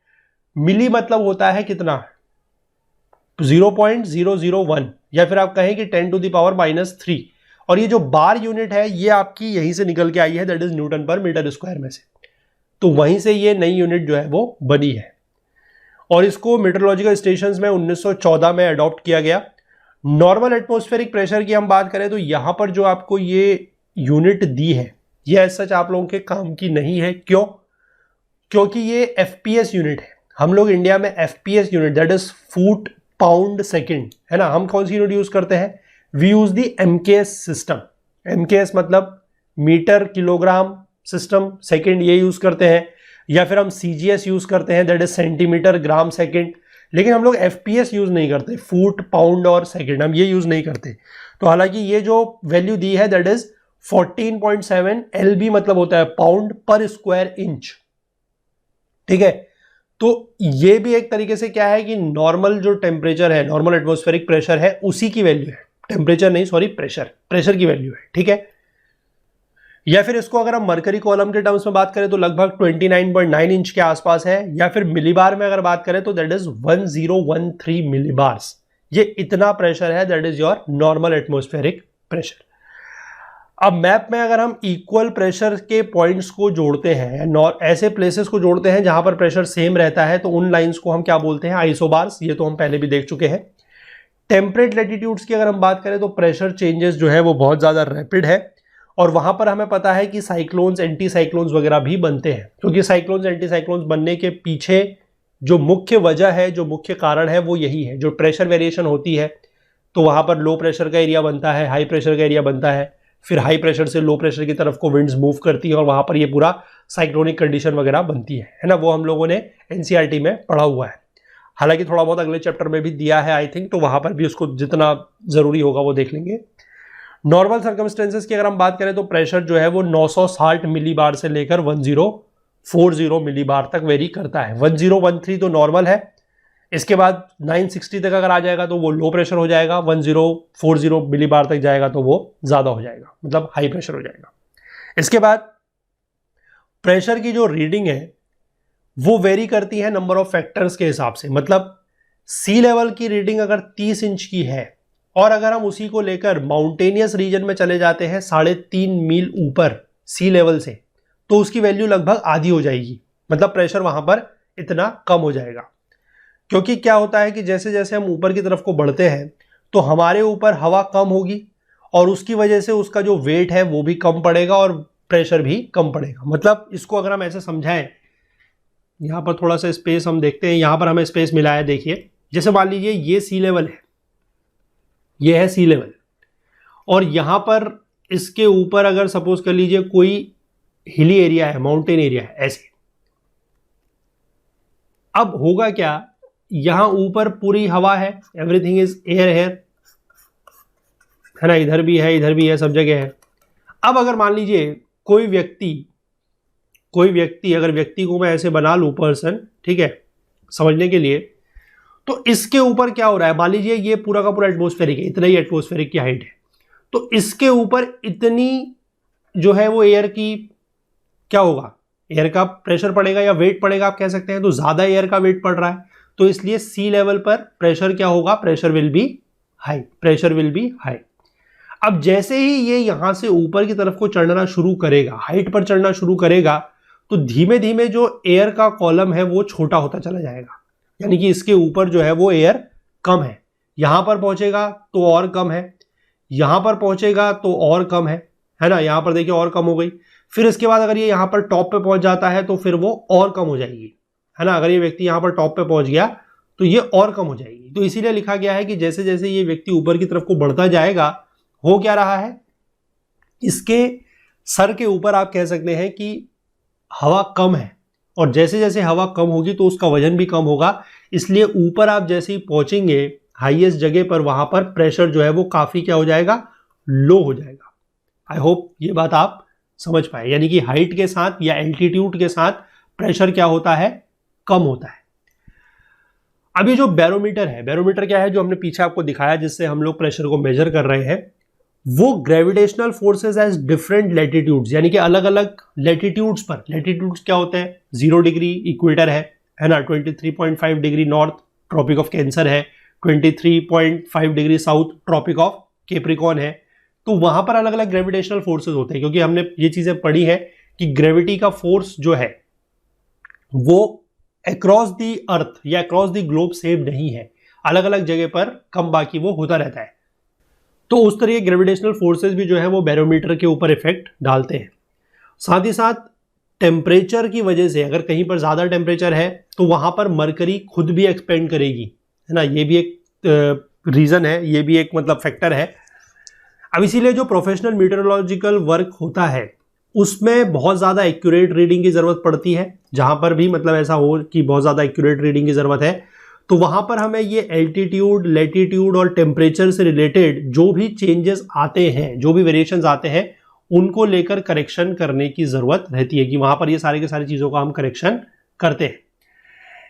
मिली मतलब होता है कितना, 0.001, या फिर आप कहें कि 10⁻⁻3। और ये जो बार यूनिट है ये आपकी यहीं से निकल के आई है, दैट इज न्यूटन पर मीटर स्क्वायर में से। तो वहीं से ये नई यूनिट जो है वो बनी है, और इसको मेट्रोलॉजिकल स्टेशंस में 1914 में अडॉप्ट किया गया। नॉर्मल एटमॉस्फेरिक प्रेशर की हम बात करें तो यहां पर जो आपको ये यूनिट दी है ये एज सच आप लोगों के काम की नहीं है। क्यों? क्योंकि ये एफपीएस यूनिट है। हम लोग इंडिया में FPS unit, that is foot pound second, है ना। हम कौन सी यूनिट यूज करते हैं? We use the MKS system. MKS मतलब मीटर किलोग्राम सिस्टम सेकेंड, ये यूज करते हैं। या फिर हम सीजीएस यूज करते हैं, that is centimetre gram second. लेकिन हम लोग एफपीएस यूज नहीं करते, फुट पाउंड और सेकेंड, हम ये यूज नहीं करते। तो हालांकि ये जो वैल्यू दी है दैट इज 14.7 एलबी, मतलब होता है पाउंड पर स्क्वायर इंच, ठीक है। तो ये भी एक तरीके से क्या है कि नॉर्मल जो टेम्परेचर है, नॉर्मल एटमॉस्फेरिक प्रेशर है, उसी की वैल्यू है। टेम्परेचर नहीं, सॉरी, प्रेशर की वैल्यू है, ठीक है। या फिर इसको अगर हम मरकरी कॉलम के टर्म्स में बात करें तो लगभग 29.9 इंच के आसपास है। या फिर मिलीबार में अगर बात करें तो दैट इज 1013 मिलीबार्स। ये इतना प्रेशर है, that is your normal atmospheric pressure. अब मैप में अगर हम इक्वल प्रेशर के पॉइंट्स को जोड़ते हैं, ऐसे प्लेसेस को जोड़ते हैं जहां पर प्रेशर सेम रहता है, तो उन लाइंस को हम क्या बोलते हैं? आइसोबार्स। ये तो हम पहले भी देख चुके हैं। टेम्परेट लैटिट्यूड्स की अगर हम बात करें तो प्रेशर चेंजेस जो है वो बहुत ज़्यादा रैपिड है, और वहां पर हमें पता है कि साइक्लोन्स, एंटी साइक्लोन्स वगैरह भी बनते हैं। क्योंकि साइक्लोन्स, एंटी साइक्लोन्स बनने के पीछे जो मुख्य वजह है, जो मुख्य कारण है, वो यही है, जो प्रेशर वेरिएशन होती है। तो वहां पर लो प्रेशर का एरिया बनता है, हाई प्रेशर का एरिया बनता है, फिर हाई प्रेशर से लो प्रेशर की तरफ को विंड्स मूव करती है, और वहां पर ये पूरा साइक्लोनिक कंडीशन वगैरह बनती है ना। वो हम लोगों ने एनसीईआरटी में पढ़ा हुआ है। हालांकि थोड़ा बहुत अगले चैप्टर में भी दिया है आई थिंक, तो वहां पर भी उसको जितना जरूरी होगा वो देख लेंगे। नॉर्मल सर्कमस्टेंसेस की अगर हम बात करें तो प्रेशर जो है वो 960 मिलीबार से लेकर 1040 मिलीबार तक वेरी करता है। 1013 तो नॉर्मल है, इसके बाद 960 तक अगर आ जाएगा तो वो लो प्रेशर हो जाएगा, 1040 मिलीबार तक जाएगा तो वो ज्यादा हो जाएगा, मतलब हाई प्रेशर हो जाएगा। इसके बाद प्रेशर की जो रीडिंग है वो वेरी करती है नंबर ऑफ फैक्टर्स के हिसाब से। मतलब सी लेवल की रीडिंग अगर 30 इंच की है, और अगर हम उसी को लेकर माउंटेनियस रीजन में चले जाते हैं 3.5 मील ऊपर सी लेवल से, तो उसकी वैल्यू लगभग आधी हो जाएगी। मतलब प्रेशर वहां पर इतना कम हो जाएगा। क्योंकि क्या होता है कि जैसे जैसे हम ऊपर की तरफ को बढ़ते हैं तो हमारे ऊपर हवा कम होगी, और उसकी वजह से उसका जो वेट है वो भी कम पड़ेगा, और प्रेशर भी कम पड़ेगा। मतलब इसको अगर हम ऐसे समझाएं, यहां पर थोड़ा सा स्पेस हम देखते हैं, यहां पर हमें स्पेस मिला है। देखिए, जैसे मान लीजिए ये सी लेवल है, ये है सी लेवल, और यहां पर इसके ऊपर अगर सपोज कर लीजिए कोई हिली एरिया है, माउंटेन एरिया है, ऐसे। अब होगा क्या, यहां ऊपर पूरी हवा है, एवरीथिंग इज एयर हेयर, है ना, इधर भी है, सब जगह है। अब अगर मान लीजिए कोई व्यक्ति अगर व्यक्ति को मैं ऐसे बना लूं, पर्सन, ठीक है, समझने के लिए, तो इसके ऊपर क्या हो रहा है, मान लीजिए ये पूरा का पूरा एटमॉस्फेरिक है, इतना ही एटमॉस्फेरिक की हाइट है, तो इसके ऊपर इतनी जो है वो एयर की क्या होगा, एयर का प्रेशर पड़ेगा या वेट पड़ेगा, आप कह सकते हैं। तो ज्यादा एयर का वेट पड़ रहा है, तो इसलिए सी लेवल पर प्रेशर क्या होगा, प्रेशर विल बी हाई। अब जैसे ही ये यहां से ऊपर की तरफ को चढ़ना शुरू करेगा, हाइट पर चढ़ना शुरू करेगा, तो धीमे धीमे जो एयर का कॉलम है वो छोटा होता चला जाएगा। यानी कि इसके ऊपर जो है वो एयर कम है, यहां पर पहुंचेगा तो और कम है, यहां पर पहुंचेगा तो और कम है ना। यहां पर देखिए और कम हो गई। फिर इसके बाद अगर ये यहां पर टॉप पे पहुंच जाता है तो फिर वो और कम हो जाएगी, है ना। अगर ये व्यक्ति यहां पर टॉप पे पहुंच गया तो ये और कम हो जाएगी। तो इसीलिए लिखा गया है कि जैसे जैसे ये व्यक्ति ऊपर की तरफ को बढ़ता जाएगा, हो क्या रहा है, इसके सर के ऊपर आप कह सकते हैं कि हवा कम है, और जैसे जैसे हवा कम होगी तो उसका वजन भी कम होगा। इसलिए ऊपर आप जैसे ही पहुंचेंगे हाईएस्ट जगह पर वहां पर प्रेशर जो है वो काफी क्या हो जाएगा, लो हो जाएगा। आई होप ये बात आप समझ पाए, यानी कि हाइट के साथ या एल्टीट्यूड के साथ प्रेशर क्या होता है, कम होता है। अब ये जो बैरोमीटर है, बैरोमीटर क्या है, जो हमने पीछे आपको दिखाया जिससे हम लोग प्रेशर को मेजर कर रहे हैं, वो gravitational forces as different latitudes, यानी कि अलग अलग लैटिट्यूड्स पर, लैटिट्यूड्स क्या होते हैं, 0 डिग्री इक्वेटर है ना, 23.5 degree north tropic of cancer है, 23.5 degree south tropic of capricorn है। तो वहां पर अलग अलग ग्रेविटेशनल फोर्सेस होते हैं, क्योंकि हमने ये चीजें पढ़ी है कि ग्रेविटी का फोर्स जो है वो अक्रॉस दी अर्थ या अक्रॉस दी ग्लोब सेम नहीं है, अलग अलग जगह पर कम बाकी वो होता रहता है। तो उस तरह के ग्रेविटेशनल फोर्सेस भी जो है वो बैरोमीटर के ऊपर इफेक्ट डालते हैं। साथ ही साथ टेम्परेचर की वजह से, अगर कहीं पर ज्यादा टेम्परेचर है तो वहां पर मरकरी खुद भी एक्सपेंड करेगी, है ना, ये भी एक रीजन है, ये भी एक मतलब फैक्टर है। अब इसीलिए जो प्रोफेशनल मीटरोलॉजिकल वर्क होता है उसमें बहुत ज़्यादा एक्यूरेट रीडिंग की ज़रूरत पड़ती है। जहां पर भी मतलब ऐसा हो कि बहुत ज़्यादा एक्यूरेट रीडिंग की ज़रूरत है, तो वहां पर हमें ये एल्टीट्यूड, लैटिट्यूड और टेम्परेचर से रिलेटेड जो भी चेंजेस आते हैं, जो भी वेरिएशंस आते हैं, उनको लेकर करेक्शन करने की ज़रूरत रहती है कि वहां पर ये सारे के सारी चीज़ों का हम करेक्शन करते हैं।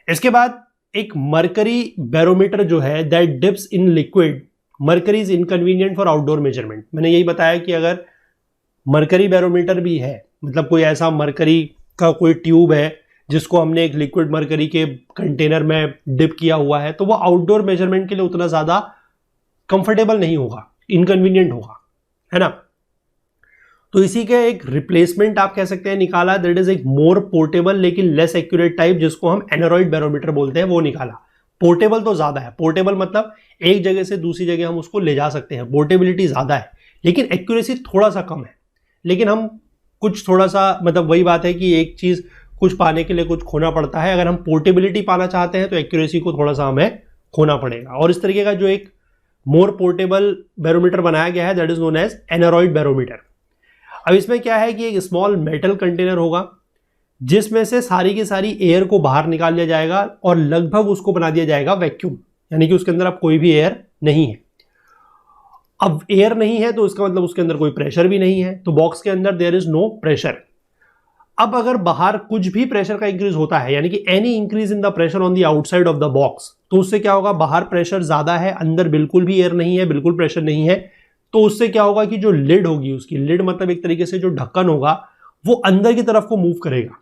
इसके बाद एक मरकरी बैरोमीटर जो है, that dips in liquid, mercury is inconvenient for outdoor measurement. मैंने यही बताया कि अगर मरकरी बैरोमीटर भी है, मतलब कोई ऐसा मरकरी का कोई ट्यूब है जिसको हमने एक लिक्विड मरकरी के कंटेनर में डिप किया हुआ है, तो वो आउटडोर मेजरमेंट के लिए उतना ज्यादा कंफर्टेबल नहीं होगा, इनकन्वीनियंट होगा, है ना। तो इसी के एक रिप्लेसमेंट आप कह सकते हैं निकाला, दैट इज एक मोर पोर्टेबल लेकिन लेस एक्यूरेट टाइप, जिसको हम एनोरॉइड बैरोमीटर बोलते हैं, वो निकाला। पोर्टेबल तो ज्यादा है, पोर्टेबल मतलब एक जगह से दूसरी जगह हम उसको ले जा सकते हैं, पोर्टेबिलिटी ज्यादा है, लेकिन एक्यूरेसी थोड़ा सा कम है। लेकिन हम कुछ थोड़ा सा मतलब वही बात है कि एक चीज कुछ पाने के लिए कुछ खोना पड़ता है। अगर हम पोर्टेबिलिटी पाना चाहते हैं तो एक्यूरेसी को थोड़ा सा हमें खोना पड़ेगा। और इस तरीके का जो एक मोर पोर्टेबल बैरोमीटर बनाया गया है, that is known as aneroid barometer. अब इसमें क्या है कि एक स्मॉल मेटल कंटेनर होगा जिसमें से सारी की सारी एयर को बाहर निकाल लिया जाएगा और लगभग उसको बना दिया जाएगा वैक्यूम, यानी कि उसके अंदर अब कोई भी एयर नहीं है। अब एयर नहीं है तो इसका मतलब उसके अंदर कोई प्रेशर भी नहीं है, तो बॉक्स के अंदर देयर इज नो प्रेशर। अब अगर बाहर कुछ भी प्रेशर का इंक्रीज होता है, यानी कि any increase in the pressure on the outside of the box, तो उससे क्या होगा, बाहर प्रेशर ज्यादा है, अंदर बिल्कुल भी एयर नहीं है, बिल्कुल प्रेशर नहीं है, तो उससे क्या होगा कि जो लिड होगी, उसकी लिड मतलब एक तरीके से जो ढक्कन होगा वो अंदर की तरफ को मूव करेगा,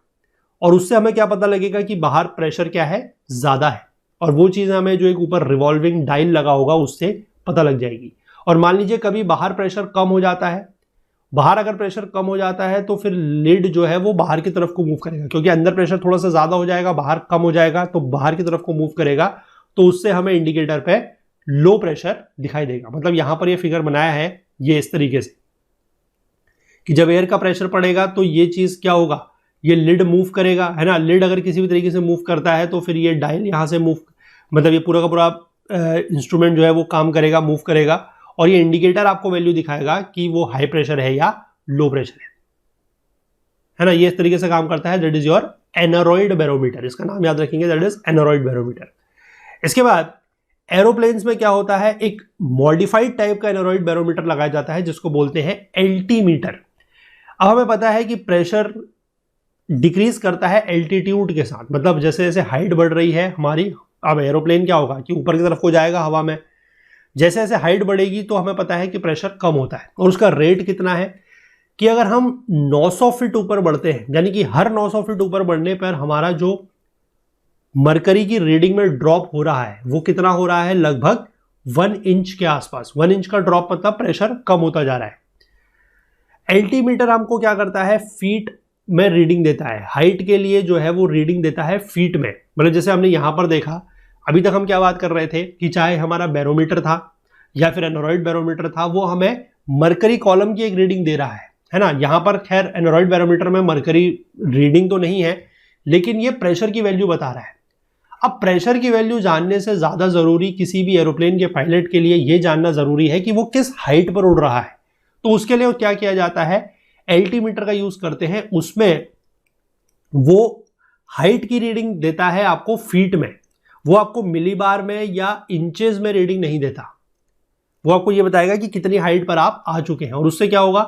और उससे हमें क्या पता लगेगा कि बाहर प्रेशर क्या है, ज्यादा है। और वो चीज हमें जो एक ऊपर रिवॉल्विंग डायल लगा होगा उससे पता लग जाएगी। और मान लीजिए कभी बाहर प्रेशर कम हो जाता है, बाहर अगर प्रेशर कम हो जाता है तो फिर लिड जो है वो बाहर की तरफ को मूव करेगा, क्योंकि अंदर प्रेशर थोड़ा सा ज्यादा हो जाएगा, बाहर कम हो जाएगा, तो बाहर की तरफ को मूव करेगा, तो उससे हमें इंडिकेटर पे लो प्रेशर दिखाई देगा। मतलब यहां पर ये फिगर बनाया है ये इस तरीके से कि जब एयर का प्रेशर पड़ेगा तो ये चीज क्या होगा, ये लिड मूव करेगा, है ना। लिड अगर किसी भी तरीके से मूव करता है तो फिर ये डायल यहां से मूव, मतलब ये पूरा का पूरा इंस्ट्रूमेंट जो है वो काम करेगा, मूव करेगा, और ये इंडिकेटर आपको वैल्यू दिखाएगा कि वो हाई प्रेशर है या लो प्रेशर है ना। ये इस तरीके से काम करता है, दैट इज योर एनोरॉइड बैरोमीटर। इसका नाम याद रखेंगे, दैट इज एनोरॉइड बैरोमीटर। इसके बाद एरोप्लेन्स में क्या होता है, एक मॉडिफाइड टाइप का एनोरॉइड बैरोमीटर लगाया जाता है जिसको बोलते हैं एल्टीमीटर। अब हमें पता है कि प्रेशर डिक्रीज करता है एल्टीट्यूड के साथ, मतलब जैसे जैसे हाइट बढ़ रही है हमारी, अब एरोप्लेन क्या होगा कि ऊपर की तरफ को जाएगा हवा में, जैसे जैसे हाइट बढ़ेगी तो हमें पता है कि प्रेशर कम होता है। और उसका रेट कितना है कि अगर हम 900 फीट ऊपर बढ़ते हैं, यानी कि हर 900 फीट ऊपर बढ़ने पर हमारा जो मरकरी की रीडिंग में ड्रॉप हो रहा है वो कितना हो रहा है, लगभग 1 इंच के आसपास। 1 इंच का ड्रॉप मतलब प्रेशर कम होता जा रहा है। एल्टीमीटर हमको क्या करता है, फीट में रीडिंग देता है, हाइट के लिए जो है वो रीडिंग देता है फीट में। मतलब जैसे हमने यहां पर देखा, अभी तक हम क्या बात कर रहे थे कि चाहे हमारा बैरोमीटर था या फिर एनोरॉइड बैरोमीटर था, वो हमें मरकरी कॉलम की एक रीडिंग दे रहा है ना। यहां पर खैर एनोरॉइड बैरोमीटर में मरकरी रीडिंग तो नहीं है, लेकिन ये प्रेशर की वैल्यू बता रहा है। अब प्रेशर की वैल्यू जानने से ज्यादा जरूरी किसी भी एरोप्लेन के पायलट के लिए यह जानना जरूरी है कि वो किस हाइट पर उड़ रहा है। तो उसके लिए क्या किया जाता है, एल्टीमीटर का यूज करते हैं। उसमें वो हाइट की रीडिंग देता है आपको फीट में, वो आपको मिली बार में या इंचेस में रीडिंग नहीं देता, वो आपको ये बताएगा कि कितनी हाइट पर आप आ चुके हैं। और उससे क्या होगा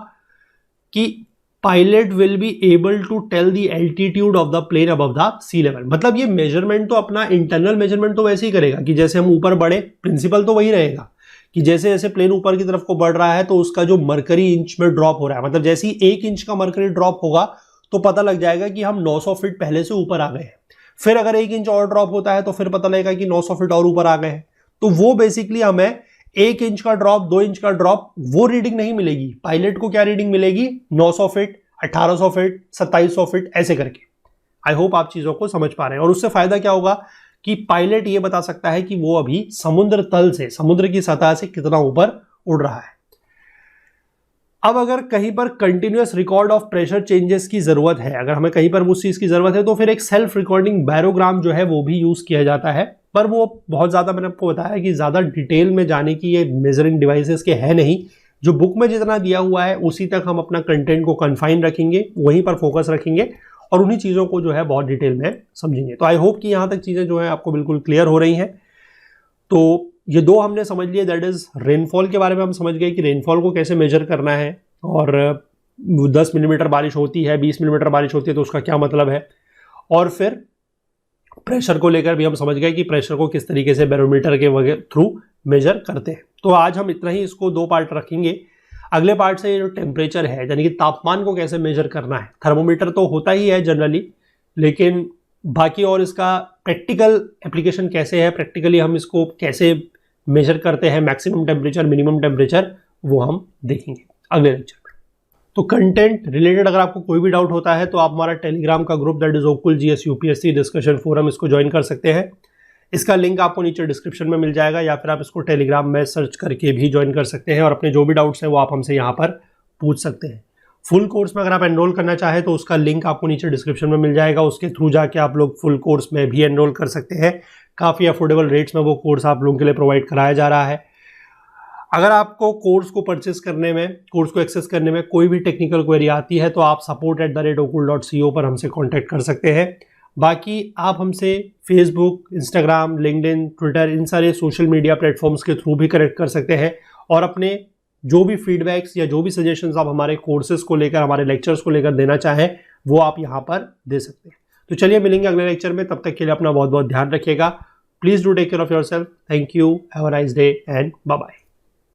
कि pilot will be able to tell the altitude of the plane above the sea level. मतलब ये मेजरमेंट तो अपना इंटरनल मेजरमेंट तो वैसे ही करेगा कि जैसे हम ऊपर बढ़े, प्रिंसिपल तो वही रहेगा कि जैसे जैसे प्लेन ऊपर की तरफ को बढ़ रहा है तो उसका जो मरकरी इंच में ड्रॉप हो रहा है, मतलब जैसे ही 1 इंच का मरकरी ड्रॉप होगा तो पता लग जाएगा कि हम 900 फीट पहले से ऊपर आ गए हैं। फिर अगर 1 इंच और ड्रॉप होता है तो फिर पता लगेगा कि 900 फीट और ऊपर आ गए हैं। तो वो बेसिकली हमें 1 इंच का ड्रॉप, 2 इंच का ड्रॉप, वो रीडिंग नहीं मिलेगी। पायलट को क्या रीडिंग मिलेगी? 900 फीट, 1800 फीट, 2700 फीट, ऐसे करके। आई होप आप चीजों को समझ पा रहे हैं। और उससे फायदा क्या होगा कि पायलट ये बता सकता है कि वो अभी समुद्र तल से, समुद्र की सतह से कितना ऊपर उड़ रहा है। अब अगर कहीं पर continuous record of pressure changes की जरूरत है, अगर हमें कहीं पर उस चीज की जरूरत है, तो फिर एक सेल्फ रिकॉर्डिंग बैरोग्राम जो है वो भी यूज किया जाता है। पर वो बहुत ज्यादा, मैंने आपको बताया कि ज्यादा डिटेल में जाने की ये मेजरिंग डिवाइसेस के है नहीं। जो बुक में जितना दिया हुआ है उसी तक हम अपना कंटेंट को कन्फाइन रखेंगे, वहीं पर फोकस रखेंगे और उन्हीं चीज़ों को जो है बहुत डिटेल में समझेंगे। तो आई होप कि यहाँ तक चीज़ें जो है आपको बिल्कुल क्लियर हो रही हैं। तो ये दो हमने समझ लिए, दैट इज रेनफॉल के बारे में हम समझ गए कि रेनफॉल को कैसे मेजर करना है, और 10 मिलीमीटर बारिश होती है, 20 मिलीमीटर बारिश होती है तो उसका क्या मतलब है। और फिर प्रेशर को लेकर भी हम समझ गए कि प्रेशर को किस तरीके से बैरोमीटर के थ्रू मेजर करते हैं। तो आज हम इतना ही इसको 2 पार्ट रखेंगे। अगले पार्ट से जो टेम्परेचर है, यानी कि तापमान को कैसे मेजर करना है, थर्मोमीटर तो होता ही है जनरली, लेकिन बाकी और इसका प्रैक्टिकल एप्लीकेशन कैसे है, प्रैक्टिकली हम इसको कैसे मेजर करते हैं, मैक्सिमम टेम्परेचर, मिनिमम टेम्परेचर, वो हम देखेंगे अगले लेक्चर में। तो कंटेंट रिलेटेड अगर आपको कोई भी डाउट होता है तो आप हमारा टेलीग्राम का group, that is Okul GS UPSC discussion forum, इसको ज्वाइन कर सकते हैं। इसका लिंक आपको नीचे डिस्क्रिप्शन में मिल जाएगा, या फिर आप इसको टेलीग्राम में सर्च करके भी ज्वाइन कर सकते हैं और अपने जो भी डाउट्स हैं वो आप हमसे यहाँ पर पूछ सकते हैं। फुल कोर्स में अगर आप एनरोल करना चाहें तो उसका लिंक आपको नीचे डिस्क्रिप्शन में मिल जाएगा, उसके थ्रू जाके आप लोग फुल कोर्स में भी एनरोल कर सकते हैं। काफ़ी अफोर्डेबल रेट्स में वो कोर्स आप लोगों के लिए प्रोवाइड कराया जा रहा है। अगर आपको कोर्स को परचेस करने में, कोर्स को एक्सेस करने में कोई भी टेक्निकल क्वेरी आती है तो आप support@okul.co पर हमसे कॉन्टैक्ट कर सकते हैं। बाकी आप हमसे फेसबुक, इंस्टाग्राम, लिंक्डइन, ट्विटर, इन सारे सोशल मीडिया प्लेटफॉर्म्स के थ्रू भी कनेक्ट कर सकते हैं और अपने जो भी फीडबैक्स या जो भी सजेशंस आप हमारे कोर्सेज को लेकर, हमारे लेक्चर्स को लेकर देना चाहें वो आप यहाँ पर दे सकते हैं। तो चलिए मिलेंगे अगले लेक्चर में, तब तक के लिए अपना बहुत बहुत ध्यान रखिएगा। Please do take care of yourself. Thank you, have a nice day and bye bye.